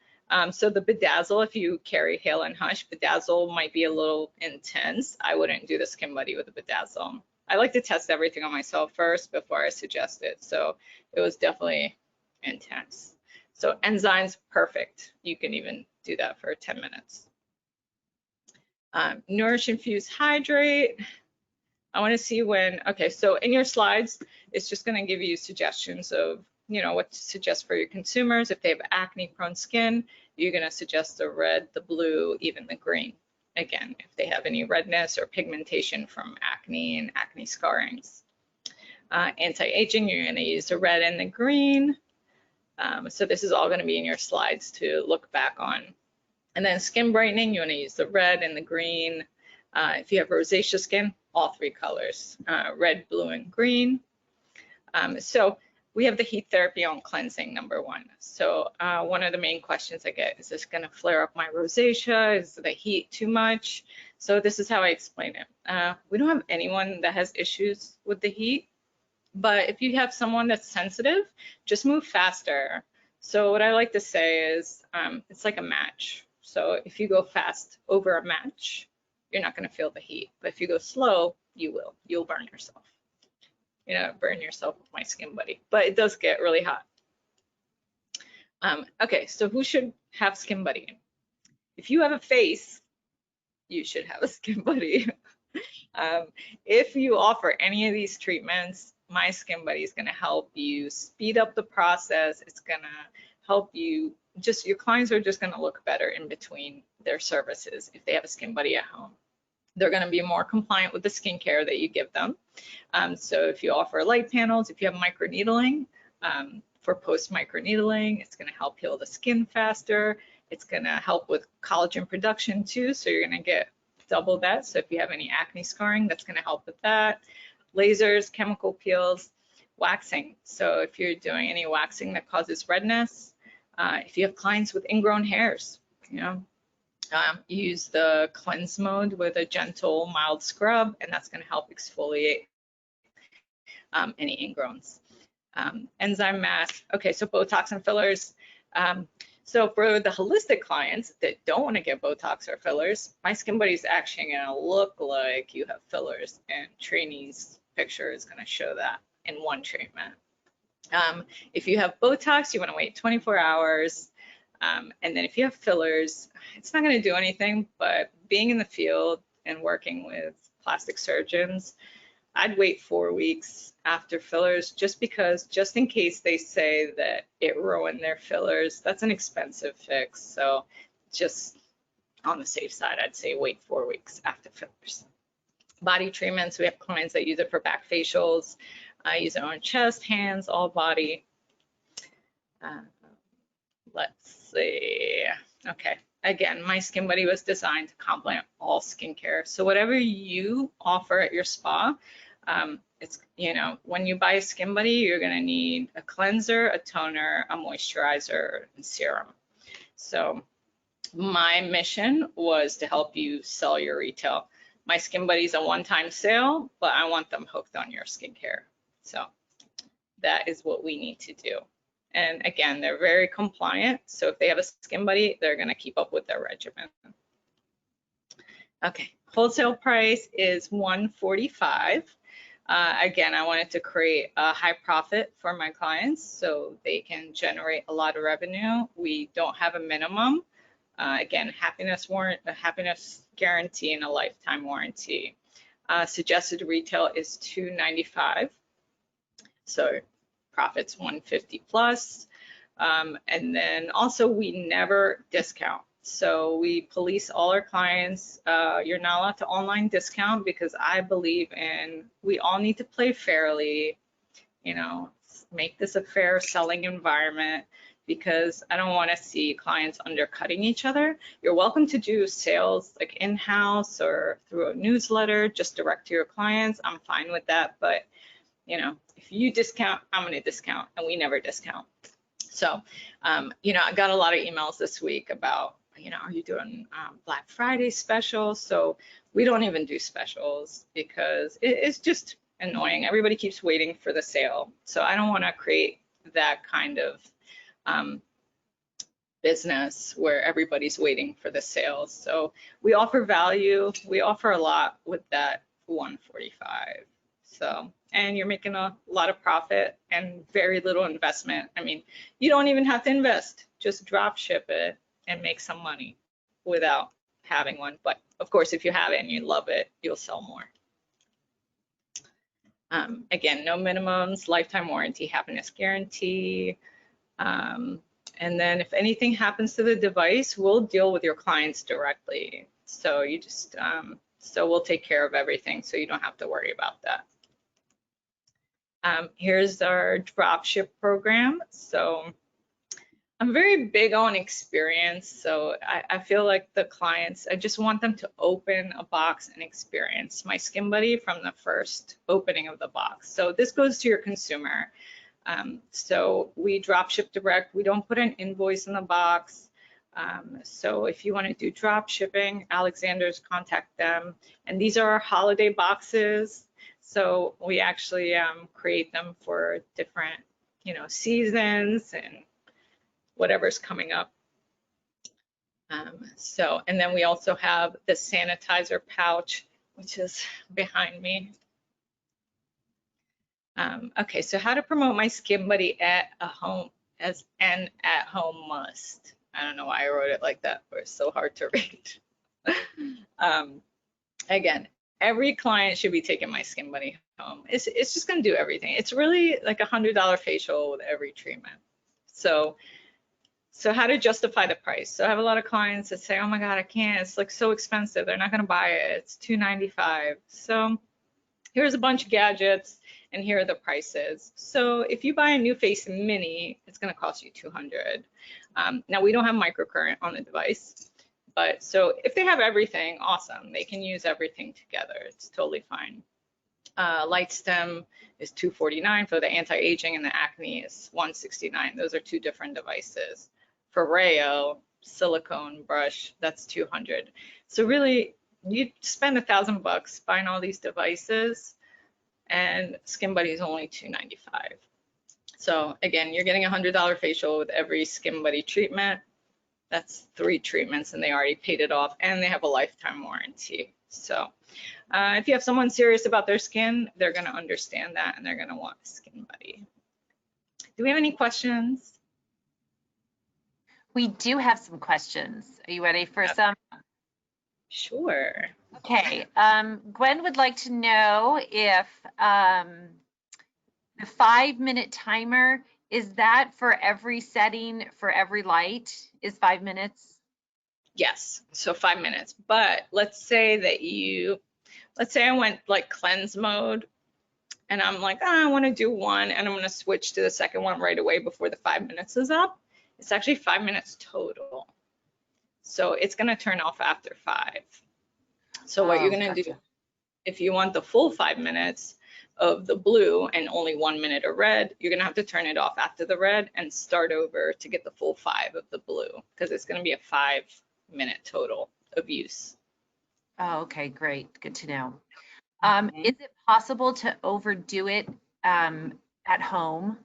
So the bedazzle, if you carry Hale and Hush, bedazzle might be a little intense. I wouldn't do the Skin Buddy with a bedazzle. I like to test everything on myself first before I suggest it. So it was definitely intense. So enzymes, perfect. You can even do that for 10 minutes. Nourish, infuse, hydrate. I want to see when, okay, so in your slides, it's just going to give you suggestions of, you know, what to suggest for your consumers. If they have acne prone skin, you're going to suggest the red, the blue, even the green. Again, if they have any redness or pigmentation from acne and acne scarrings. Anti-aging, you're going to use the red and the green. So this is all going to be in your slides to look back on. And then skin brightening, you want to use the red and the green. If you have rosacea skin, all 3 colors, red, blue, and green. So we have the heat therapy on cleansing, number 1. So one of the main questions I get is this going to flare up my rosacea? Is the heat too much? So this is how I explain it. We don't have anyone that has issues with the heat, but if you have someone that's sensitive, just move faster. So what I like to say is it's like a match. So if you go fast over a match, you're not going to feel the heat. But if you go slow, you will. You'll burn yourself. You know, burn yourself with My Skin Buddy. But it does get really hot. Okay, so who should have Skin Buddy? If you have a face, you should have a Skin Buddy. If you offer any of these treatments, My Skin Buddy is going to help you speed up the process. It's going to help you, just your clients are just going to look better in between their services if they have a Skin Buddy at home. They're going to be more compliant with the skincare that you give them. So if you offer light panels, if you have microneedling, for post microneedling, it's going to help heal the skin faster. It's going to help with collagen production too. So you're going to get double that. So if you have any acne scarring, that's going to help with that. Lasers, chemical peels, waxing. So if you're doing any waxing that causes redness, if you have clients with ingrown hairs, you know, use the cleanse mode with a gentle, mild scrub, and that's going to help exfoliate any ingrowns. Enzyme mask. Okay, so Botox and fillers. So for the holistic clients that don't want to get Botox or fillers, My Skin Buddy is actually going to look like you have fillers, and Trainee's picture is going to show that in one treatment. If you have Botox, you want to wait 24 hours. And then if you have fillers, it's not going to do anything, but being in the field and working with plastic surgeons, I'd wait 4 weeks after fillers just in case they say that it ruined their fillers. That's an expensive fix. So just on the safe side, I'd say wait 4 weeks after fillers. Body treatments, we have clients that use it for back facials. I use it on chest, hands, all body. Let's see. Okay. Again, My Skin Buddy was designed to complement all skincare. So whatever you offer at your spa, it's, you know, when you buy a Skin Buddy, you're going to need a cleanser, a toner, a moisturizer, and serum. So my mission was to help you sell your retail. My Skin Buddy is a one-time sale, but I want them hooked on your skincare. So that is what we need to do. And again, they're very compliant. So if they have a Skin Buddy, they're going to keep up with their regimen. Okay, wholesale price is $145. Again, I wanted to create a high profit for my clients so they can generate a lot of revenue. We don't have a minimum. Again, happiness guarantee and a lifetime warranty. Suggested retail is $295. So profits $150 plus. And then also we never discount. So we police all our clients. You're not allowed to online discount because I believe in, we all need to play fairly, you know, make this a fair selling environment, because I don't want to see clients undercutting each other. You're welcome to do sales like in-house or through a newsletter, just direct to your clients. I'm fine with that. But, you know, if you discount, I'm going to discount, and we never discount. So, you know, I got a lot of emails this week about, you know, are you doing Black Friday specials? So we don't even do specials because it's just annoying. Everybody keeps waiting for the sale. So I don't want to create that kind of business where everybody's waiting for the sales. So we offer value. We offer a lot with that 145. So, and you're making a lot of profit and very little investment. I mean, you don't even have to invest, just drop ship it and make some money without having one. But of course, if you have it and you love it, you'll sell more. Again, no minimums, lifetime warranty, happiness guarantee. And then if anything happens to the device, we'll deal with your clients directly. So you just, so we'll take care of everything. So you don't have to worry about that. Here's our drop ship program. So I'm very big on experience. So I feel like the clients, I just want them to open a box and experience My Skin Buddy from the first opening of the box. So this goes to your consumer. So we drop ship direct. We don't put an invoice in the box. So if you want to do drop shipping, Alexander's, contact them. And these are our holiday boxes. So we actually create them for different, you know, seasons and whatever's coming up. So, and then we also have the sanitizer pouch, which is behind me. Okay, so how to promote My Skin Buddy at a home as an at-home must. I don't know why I wrote it like that, but it's so hard to read. Again, every client should be taking My Skin Buddy home. It's just going to do everything. It's really like $100 facial with every treatment. So how to justify the price? So I have a lot of clients that say, oh my God, I can't. It's like so expensive. They're not going to buy it. It's $295. So here's a bunch of gadgets, and here are the prices. So if you buy a new Face Mini, it's going to cost you $200. Now we don't have microcurrent on the device, but so if they have everything, awesome. They can use everything together. It's totally fine. Light Stem is $249 for the anti-aging, and the acne is $169. Those are two different devices. For Rayo, silicone brush, that's $200. So really, you spend $1,000 buying all these devices, and Skin Buddy is only $295. So again, you're getting a $100 facial with every Skin Buddy treatment. That's 3 treatments, and they already paid it off, and they have a lifetime warranty. So if you have someone serious about their skin, they're going to understand that, and they're going to want Skin Buddy. Do we have any questions? We do have some questions. Are you ready for some? Sure. Okay. Gwen would like to know if the 5-minute timer, is that for every setting, for every light, is 5 minutes? Yes, so 5 minutes. But let's say I went like cleanse mode and I'm like, oh, I want to do one and I'm going to switch to the second one right away before the 5 minutes is up. It's actually 5 minutes total. So it's going to turn off after 5. So what you're going to do, if you want the full 5 minutes of the blue and only 1 minute of red, you're going to have to turn it off after the red and start over to get the full 5 of the blue, because it's going to be a 5 minute total of use. Oh, okay, great. Good to know. Is it possible to overdo it at home?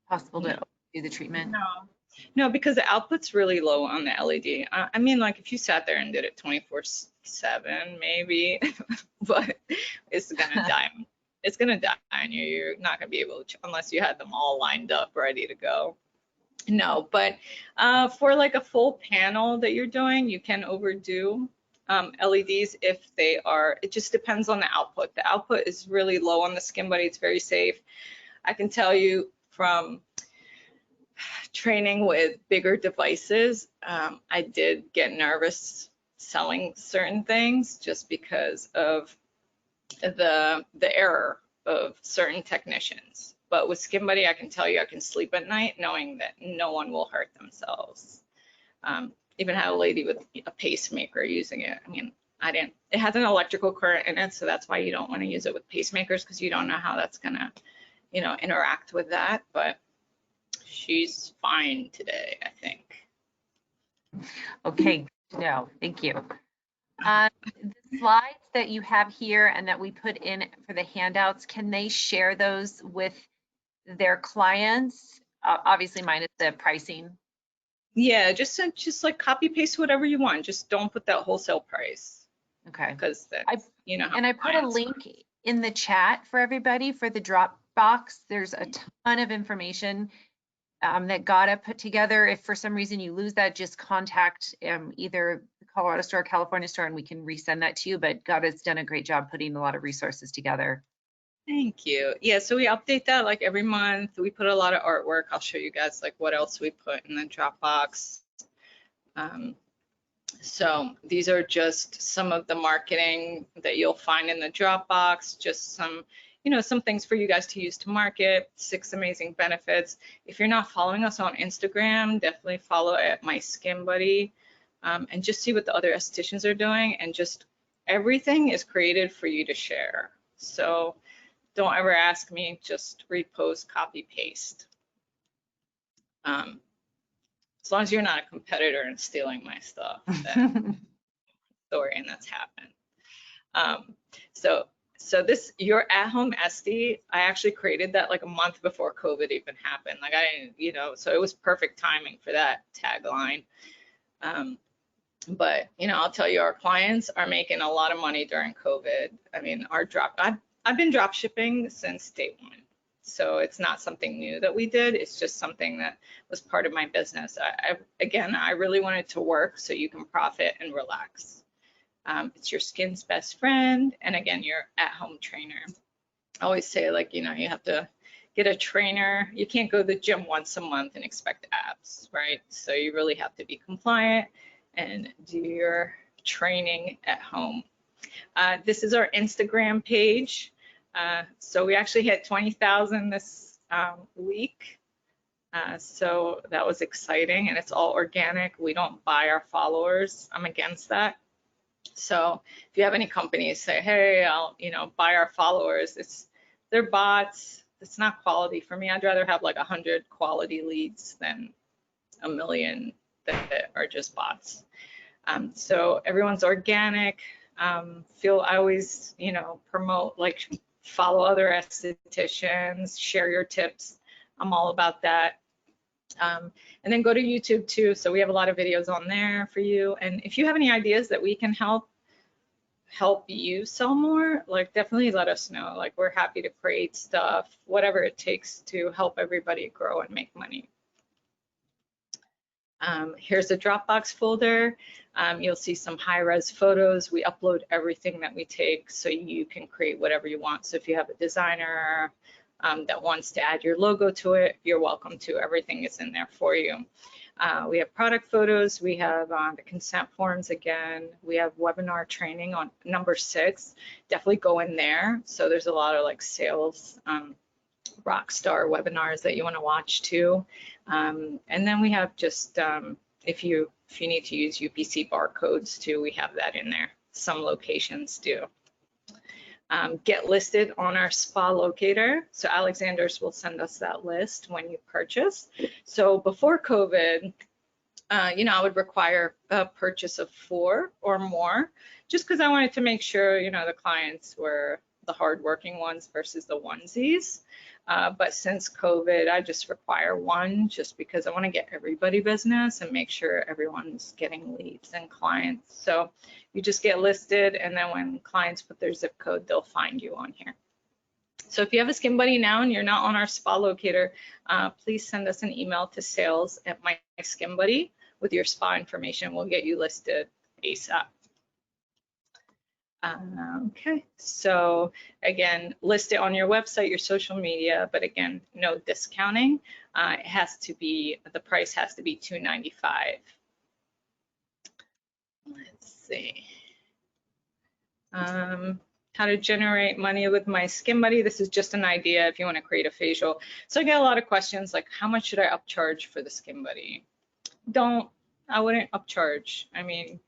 Possible to do the treatment? No, because the output's really low on the LED. I mean, like if you sat there and did it 24/7, maybe, but it's gonna die. It's gonna die on you. You're not gonna be able to, unless you had them all lined up, ready to go. No, but for like a full panel that you're doing, you can overdo LEDs if they are, it just depends on the output. The output is really low on the SkinBuddy. It's very safe. I can tell you from training with bigger devices, I did get nervous selling certain things just because of the error of certain technicians. But with SkinBuddy, I can tell you I can sleep at night knowing that no one will hurt themselves. Even had a lady with a pacemaker using it. I mean, it has an electrical current in it, so that's why you don't want to use it with pacemakers, because you don't know how that's gonna, interact with that. But she's fine today, I think. Okay, no, thank you. The slides that you have here and that we put in for the handouts, can they share those with their clients? Obviously minus the pricing. Yeah, just like copy paste whatever you want. Just don't put that wholesale price. Okay. Because that's, and I put a link in the chat for everybody for the Dropbox. There's a ton of information that Ghada put together. If for some reason you lose that, just contact either the Colorado store or California store and we can resend that to you. But Ghada's done a great job putting a lot of resources together. Thank you. Yeah, so we update that like every month. We put a lot of artwork. I'll show you guys like what else we put in the Dropbox. So these are just some of the marketing that you'll find in the Dropbox, just some, some things for you guys to use to market, 6 amazing benefits. If you're not following us on Instagram, definitely follow at MYSKINBUDDY and just see what the other estheticians are doing, and just everything is created for you to share. So don't ever ask me, just repost, copy, paste. As long as you're not a competitor and stealing my stuff, then story, and that's happened. So this, your at-home Esty, I actually created that like a month before COVID even happened. Like I didn't, so it was perfect timing for that tagline. But I'll tell you, our clients are making a lot of money during COVID. I mean, I've been drop shipping since day one. So it's not something new that we did. It's just something that was part of my business. Again, I really wanted to work so you can profit and relax. It's your skin's best friend. And again, your at-home trainer. I always say, like, you have to get a trainer. You can't go to the gym once a month and expect abs, right? So you really have to be compliant and do your training at home. This is our Instagram page. So we actually hit 20,000 this week. So that was exciting, and it's all organic. We don't buy our followers. I'm against that. So if you have any companies say, hey, I'll, buy our followers, they're bots. It's not quality for me. I'd rather have like 100 quality leads than a million that are just bots. So everyone's organic. I always, promote, like, follow other estheticians, share your tips. I'm all about that. And then go to YouTube too. So we have a lot of videos on there for you. And if you have any ideas that we can help you sell more, like, definitely let us know. Like, we're happy to create stuff, whatever it takes to help everybody grow and make money. Here's a Dropbox folder. You'll see some high-res photos. We upload everything that we take so you can create whatever you want. So if you have a designer that wants to add your logo to it, you're welcome to. Everything is in there for you. We have product photos. We have the consent forms again. We have webinar training on number 6. Definitely go in there. So there's a lot of like sales rock star webinars that you want to watch too. And then we have just if you need to use UPC barcodes too, we have that in there. Some locations do. Get listed on our spa locator. So Alexander's will send us that list when you purchase. So before COVID, you know, I would require a purchase of 4 or more, just because I wanted to make sure, you know, the clients were the hardworking ones versus the onesies. But since COVID, I just require 1, just because I want to get everybody business and make sure everyone's getting leads and clients. So you just get listed, and then when clients put their zip code, they'll find you on here. So if you have a Skin Buddy now and you're not on our spa locator, please send us an email to sales@MySkinBuddy with your spa information. We'll get you listed ASAP. Okay, so again, list it on your website, your social media, but again, no discounting. It has to be, the price has to be $295. Let's see. How to generate money with My Skin Buddy. This is just an idea if you want to create a facial. So I get a lot of questions like, how much should I upcharge for the Skin Buddy? I wouldn't upcharge. I mean,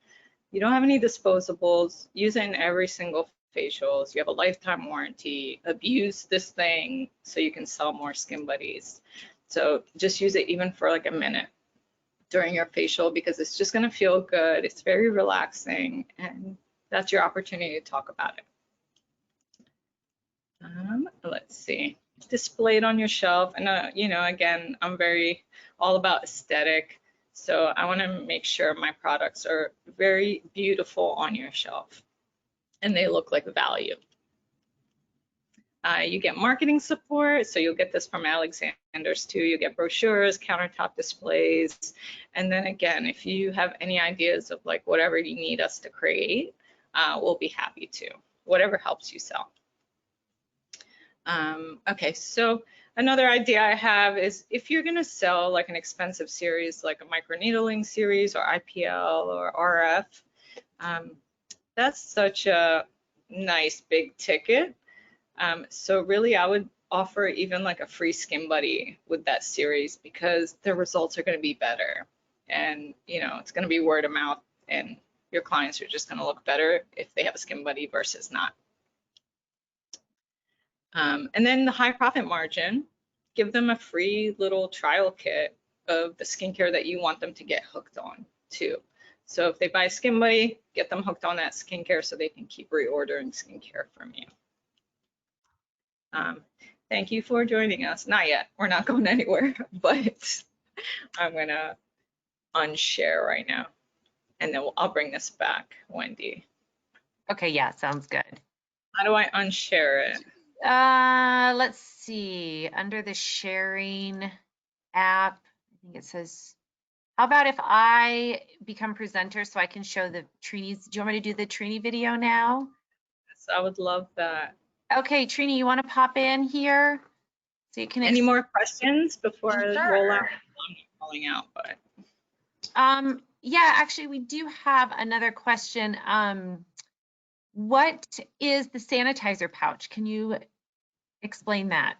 you don't have any disposables. Use it in every single facials. You have a lifetime warranty. Abuse this thing so you can sell more Skin Buddies. So just use it even for like a minute during your facial, because it's just going to feel good. It's very relaxing, and that's your opportunity to talk about it. Let's see. Display it on your shelf. And you know, again, I'm all about aesthetic. So I want to make sure my products are very beautiful on your shelf and they look like value. You get marketing support. So you'll get this from Alexander's too. You get brochures, countertop displays. And then again, if you have any ideas of like whatever you need us to create, we'll be happy to, whatever helps you sell. Okay, so another idea I have is if you're going to sell like an expensive series, like a microneedling series or IPL or RF, that's such a nice big ticket. So really I would offer even like a free Skin Buddy with that series, because the results are going to be better, and you know, it's going to be word of mouth, and your clients are just going to look better if they have a Skin Buddy versus not. And then the high profit margin, give them a free little trial kit of the skincare that you want them to get hooked on too. So if they buy Skin Buddy, get them hooked on that skincare so they can keep reordering skincare from you. Thank you for joining us. Not yet, we're not going anywhere, but I'm gonna unshare right now, and then I'll bring this back, Wendy. Okay, yeah, sounds good. How do I unshare it? Let's see, under the sharing app, I think it says, how about if I become presenter so I can show the Trini's, do you want me to do the Trini video now? Yes, I would love that. Okay, Trini, you want to pop in here? So you can. Any more questions before Sure. I roll out? I'm rolling out, but. Yeah, actually, we do have another question. What is the sanitizer pouch? Can you explain that?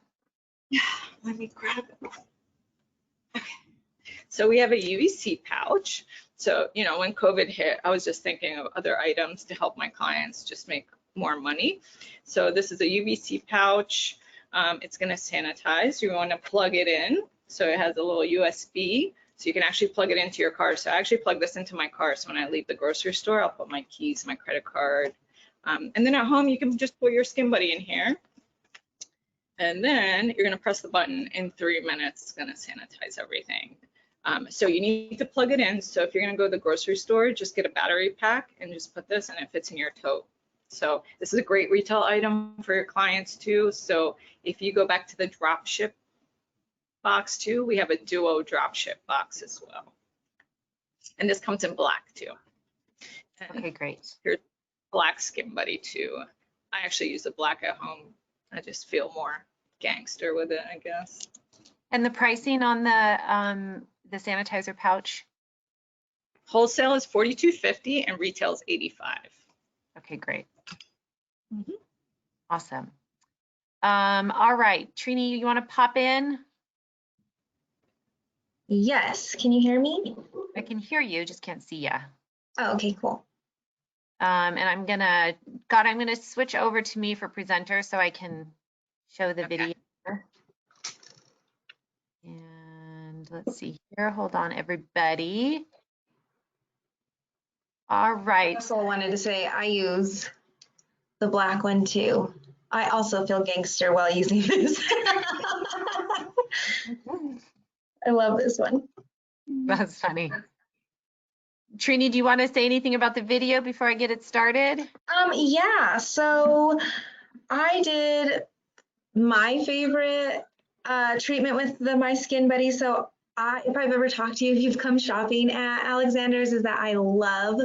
Yeah, let me grab it. Okay. So we have a UVC pouch. So, you know, when COVID hit, I was just thinking of other items to help my clients just make more money. So this is a UVC pouch. It's going to sanitize. You want to plug it in. So it has a little USB. So you can actually plug it into your car. So I actually plug this into my car. So when I leave the grocery store, I'll put my keys, my credit card. And then at home, you can just put your Skin Buddy in here. And then you're going to press the button. In 3 minutes, it's going to sanitize everything. So you need to plug it in. So if you're going to go to the grocery store, just get a battery pack and just put this, and it fits in your tote. So this is a great retail item for your clients too. So if you go back to the drop ship box too, we have a duo drop ship box as well. And this comes in black too. And okay, great. Here's black Skin Buddy too. I actually use the black at home. I just feel more gangster with it, I guess. And the pricing on the the sanitizer pouch? Wholesale is $42.50 and retail is $85. Okay, great. Mhm. Awesome. All right, Trini, you want to pop in? Yes, can you hear me? I can hear you, just can't see you. Oh, okay, cool. And I'm gonna switch over to me for presenter so I can show the Okay. video. And let's see here, hold on everybody. All I right. also wanted to say I use the black one too. I also feel gangster while using this. I love this one. That's funny. Trini, do you want to say anything about the video before I get it started? Yeah, so I did my favorite treatment with the My Skin Buddy. So if I've ever talked to you, if you've come shopping at Alexander's, is that I love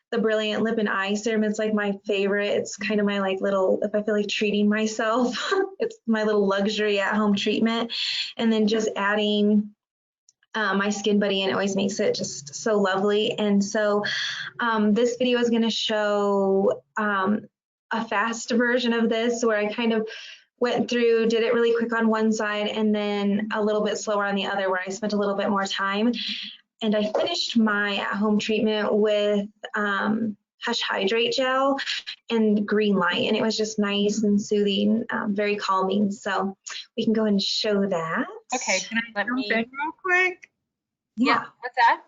the Brilliant Lip and Eye Serum. It's like my favorite. It's kind of my like little, if I feel like treating myself, it's my little luxury at home treatment. And then just adding My Skin Buddy in always makes it just so lovely. And so this video is going to show a fast version of this where I kind of went through, did it really quick on one side and then a little bit slower on the other where I spent a little bit more time. And I finished my at-home treatment with Hush Hydrate Gel and Green Light, and it was just nice and soothing, very calming. So we can go and show that. Okay, Can I let jump me. in real quick? Yeah, what's that?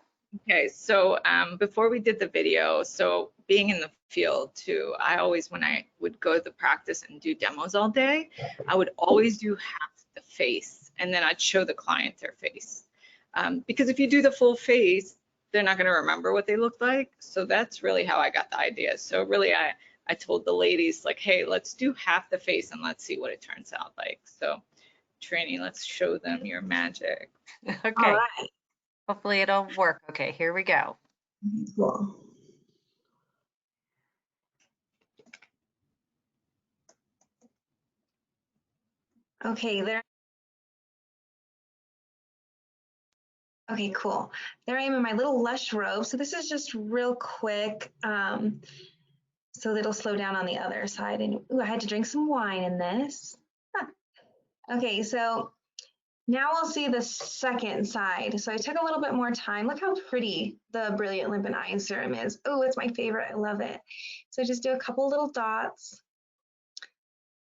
Okay, so before we did the video, so being in the field too, I always, when I would go to the practice and do demos all day, I would always do half the face and then I'd show the client their face. Because if you do the full face, they're not going to remember what they looked like. So that's really how I got the idea. So really, I told the ladies like, hey, let's do half the face and let's see what it turns out like. So Trini, let's show them your magic. Okay. All right. Hopefully it'll work. Okay, here we go. Cool. Okay, there. Okay, cool. There I am in my little Lush robe. So this is just real quick, so that it'll slow down on the other side. And ooh, I had to drink some wine in this. Huh. Okay, so now we'll see the second side. So I took a little bit more time. Look how pretty the Brilliant Lip and Eye Serum is. Oh, it's my favorite. I love it. So just do a couple little dots.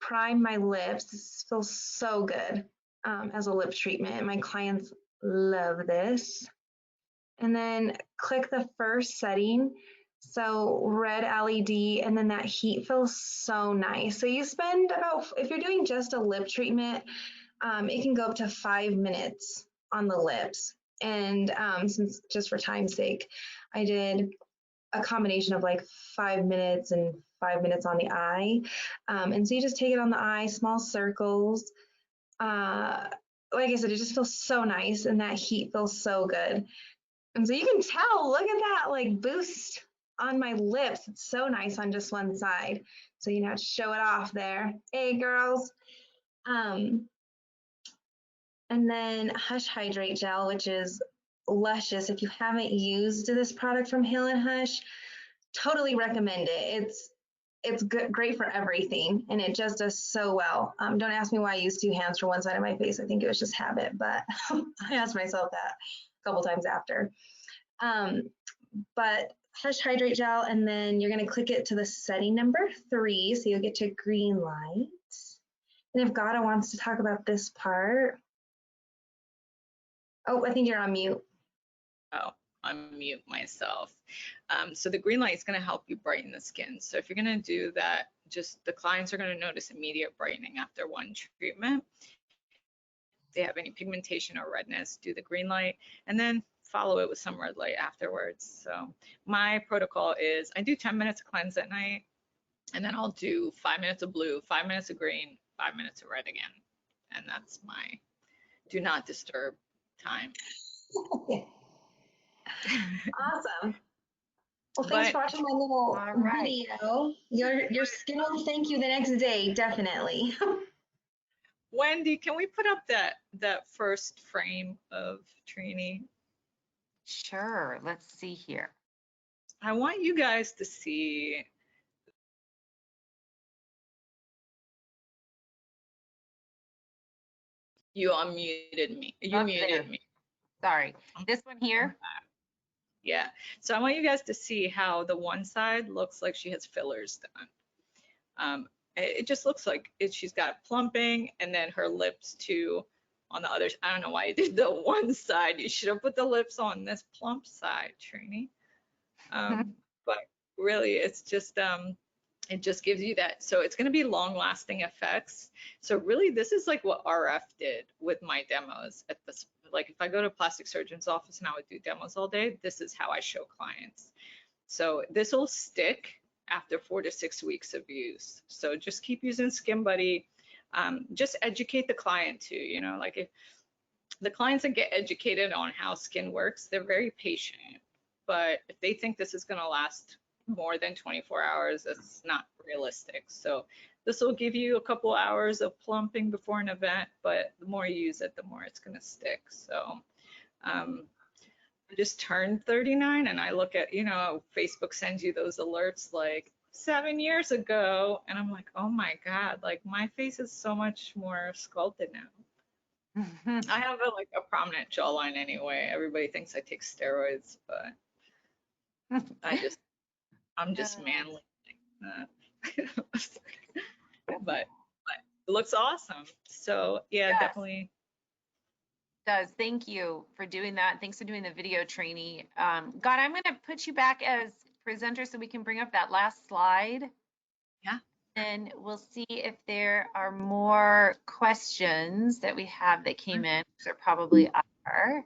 Prime my lips. This feels so good as a lip treatment. My clients love this. And then click the first setting. So red LED, and then that heat feels so nice. So you spend about, if you're doing just a lip treatment, it can go up to 5 minutes on the lips. And since just for time's sake, I did a combination of like 5 minutes and 5 minutes on the eye. And so you just take it on the eye, small circles. Like I said, it just feels so nice and that heat feels so good. And so you can tell, look at that like boost on my lips. It's so nice on just one side. So you know, show it off there. Hey girls. And then Hush Hydrate Gel, which is luscious. If you haven't used this product from Hill and Hush, totally recommend it. It's good, great for everything, and it just does so well. Don't ask me why I use 2 hands for one side of my face. I think it was just habit, but I asked myself that a couple times after. But Hush Hydrate Gel, and then you're going to click it to the setting number 3, so you'll get to green light. And if Ghada wants to talk about this part. Oh, I think you're on mute. Oh, unmute myself. So the green light is going to help you brighten the skin. So if you're going to do that, just the clients are going to notice immediate brightening after one treatment. If they have any pigmentation or redness, do the green light and then follow it with some red light afterwards. So my protocol is I do 10 minutes of cleanse at night, and then I'll do 5 minutes of blue, 5 minutes of green, 5 minutes of red again. And that's my do not disturb time. Awesome. Well, thanks for watching my little video. Your skin will thank you the next day, definitely. Wendy, can we put up that first frame of Trini? Sure, let's see here. I want you guys to see. You unmuted me. You Up muted there. me. Sorry, this one here. Yeah. So I want you guys to see how the one side looks like she has fillers done. It just looks like she's got plumping, and then her lips too on the other. I don't know why you did the one side. You should have put the lips on this plump side, Trini. But really, it's just it just gives you that. So it's going to be long lasting effects. So really, this is like what RF did with my demos at this. Like if I go to a plastic surgeon's office and I would do demos all day, this is how I show clients. So this will stick after 4 to 6 weeks of use. So just keep using SkinBuddy. Just educate the client too. You know, like if the clients that get educated on how skin works, they're very patient. But if they think this is going to last more than 24 hours, it's not realistic. So this will give you a couple hours of plumping before an event, but the more you use it, the more it's going to stick. So I just turned 39, and I look at, you know, Facebook sends you those alerts like 7 years ago, and I'm like, oh my God, like my face is so much more sculpted now. I have a prominent jawline anyway. Everybody thinks I take steroids, but I'm just manly like that. but it looks awesome. So yeah, Yes. definitely. Does. Thank you for doing that. Thanks for doing the video training. God, I'm going to put you back as presenter so we can bring up that last slide. Yeah. And we'll see if there are more questions that we have that came in. There probably are.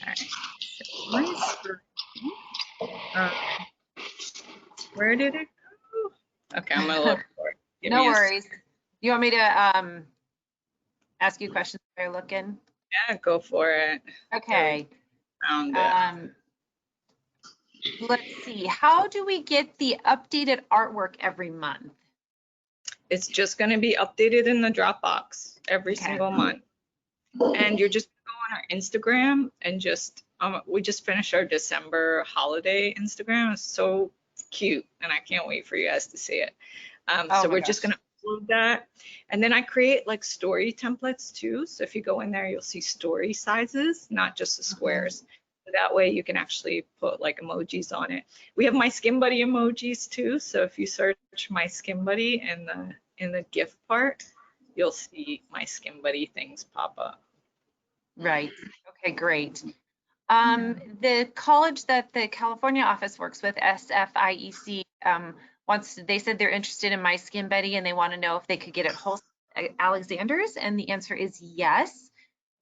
All right. So where did it go? Okay, I'm gonna look for it. No worries. You want me to ask you questions while you're looking? Yeah, go for it. Okay. Found it. Let's see. How do we get the updated artwork every month? It's just going to be updated in the Dropbox every single month. And you're just going to go on our Instagram and just, we just finished our December holiday Instagram. It's so cute, and I can't wait for you guys to see it. So we're just going to upload that. And then I create like story templates too. So if you go in there, you'll see story sizes, not just the squares. That way you can actually put like emojis on it. We have MYSKINBUDDY emojis too. So if you search MYSKINBUDDY in the GIF part, you'll see MYSKINBUDDY things pop up. Right. Okay, great. The college that the California office works with, SFIEC, they said they're interested in MYSKINBUDDY and they want to know if they could get it wholesale at Alexander's, and the answer is yes.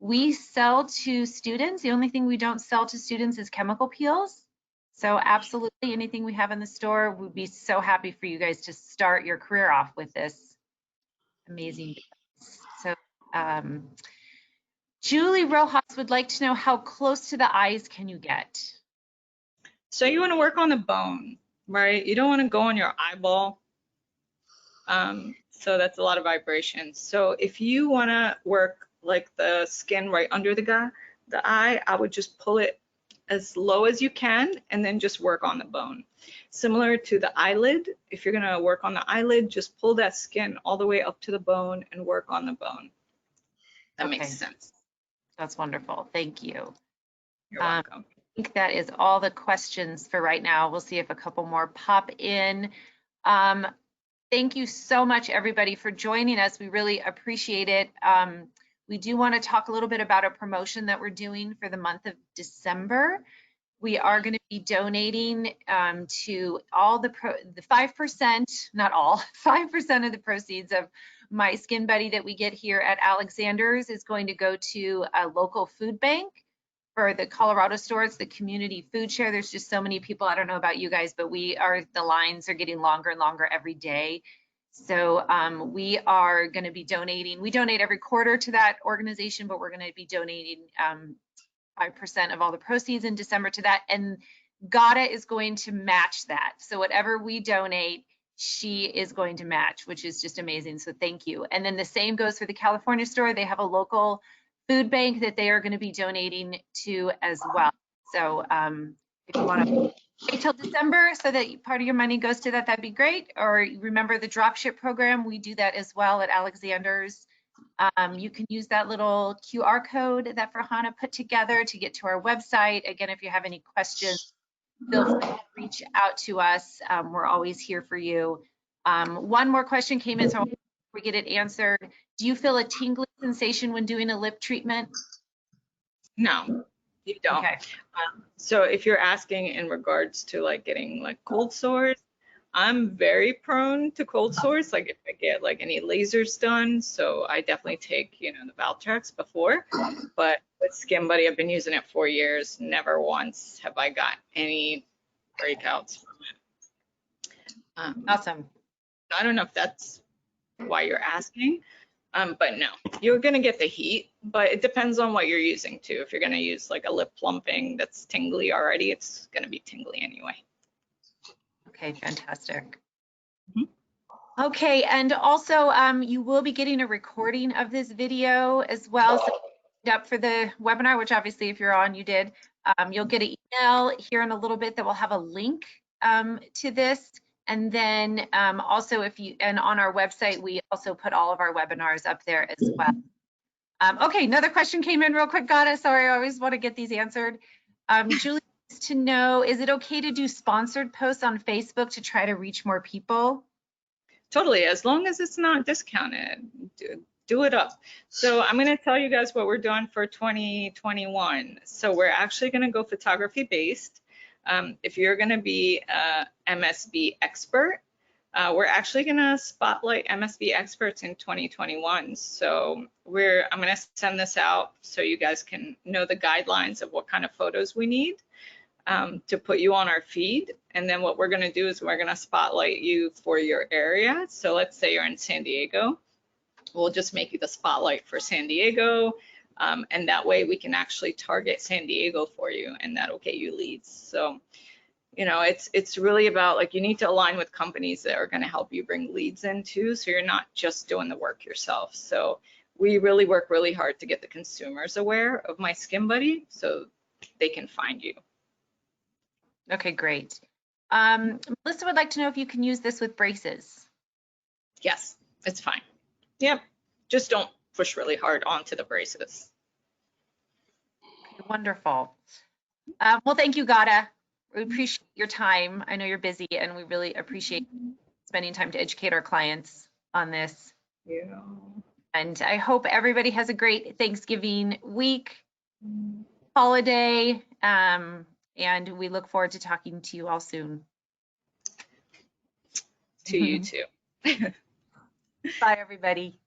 We sell to students. The only thing we don't sell to students is chemical peels. So absolutely anything we have in the store, we'd be so happy for you guys to start your career off with this amazing device. So Julie Rojas would like to know, how close to the eyes can you get? So you want to work on the bone, right? You don't want to go on your eyeball. So that's a lot of vibration. So if you want to work like the skin right under the eye, I would just pull it as low as you can and then just work on the bone. Similar to the eyelid, if you're going to work on the eyelid, just pull that skin all the way up to the bone and work on the bone. That makes sense. That's wonderful. Thank you. You're welcome. I think that is all the questions for right now. We'll see if a couple more pop in. Thank you so much, everybody, for joining us. We really appreciate it. We do want to talk a little bit about a promotion that we're doing for the month of December. We are going to be donating to all the 5%, not all, 5% of the proceeds of MYSKINBUDDY that we get here at Alexander's is going to go to a local food bank for the Colorado store. It's the community food share. There's just so many people. I don't know about you guys, but the lines are getting longer and longer every day. So we are going to be donating. We donate every quarter to that organization, but we're going to be donating 5% of all the proceeds in December to that. And Ghada is going to match that. So whatever we donate, she is going to match, which is just amazing. So thank you. And then the same goes for the California store. They have a local food bank that they are going to be donating to as well. So if you want to wait till December so that part of your money goes to that, that'd be great. Or remember the dropship program, we do that as well at Alexander's. You can use that little QR code that Farhana put together to get to our website. Again, if you have any questions, feel free to reach out to us. We're always here for you. One more question came in, so we get it answered. Do you feel a tingling sensation when doing a lip treatment? No, you don't. Okay. So if you're asking in regards to like getting like cold sores, I'm very prone to cold sores, like if I get like any lasers done. So I definitely take, you know, the Valtrex before, but with Skin Buddy, I've been using it 4 years. Never once have I got any breakouts from it. Awesome. I don't know if that's why you're asking, but no, you're gonna get the heat, but it depends on what you're using too. If you're gonna use like a lip plumping that's tingly already, it's gonna be tingly anyway. Okay, fantastic. Mm-hmm. Okay, and also you will be getting a recording of this video as well. So up for the webinar, which obviously if you're on, you did. You'll get an email here in a little bit that will have a link to this. And then also and on our website, we also put all of our webinars up there as well. Okay, another question came in real quick, Ghada. Sorry, I always want to get these answered. Julie wants to know, is it okay to do sponsored posts on Facebook to try to reach more people? Totally, as long as it's not discounted, do it up. So I'm gonna tell you guys what we're doing for 2021. So we're actually gonna go photography based. If you're gonna be a MSB expert, we're actually gonna spotlight MSB experts in 2021. So I'm gonna send this out so you guys can know the guidelines of what kind of photos we need to put you on our feed. And then what we're gonna do is we're gonna spotlight you for your area. So let's say you're in San Diego. We'll just make you the spotlight for San Diego. And that way we can actually target San Diego for you, and that'll get you leads. So, you know, it's really about like, you need to align with companies that are going to help you bring leads in too. So you're not just doing the work yourself. So we really work really hard to get the consumers aware of My Skin Buddy so they can find you. Okay, great. Melissa would like to know if you can use this with braces. Yes, it's fine. Yep, just don't push really hard onto the braces. Okay, wonderful. Well, thank you, Ghada. We appreciate your time. I know you're busy, and we really appreciate spending time to educate our clients on this. Yeah. And I hope everybody has a great Thanksgiving week, holiday, and we look forward to talking to you all soon. To you too. Bye, everybody.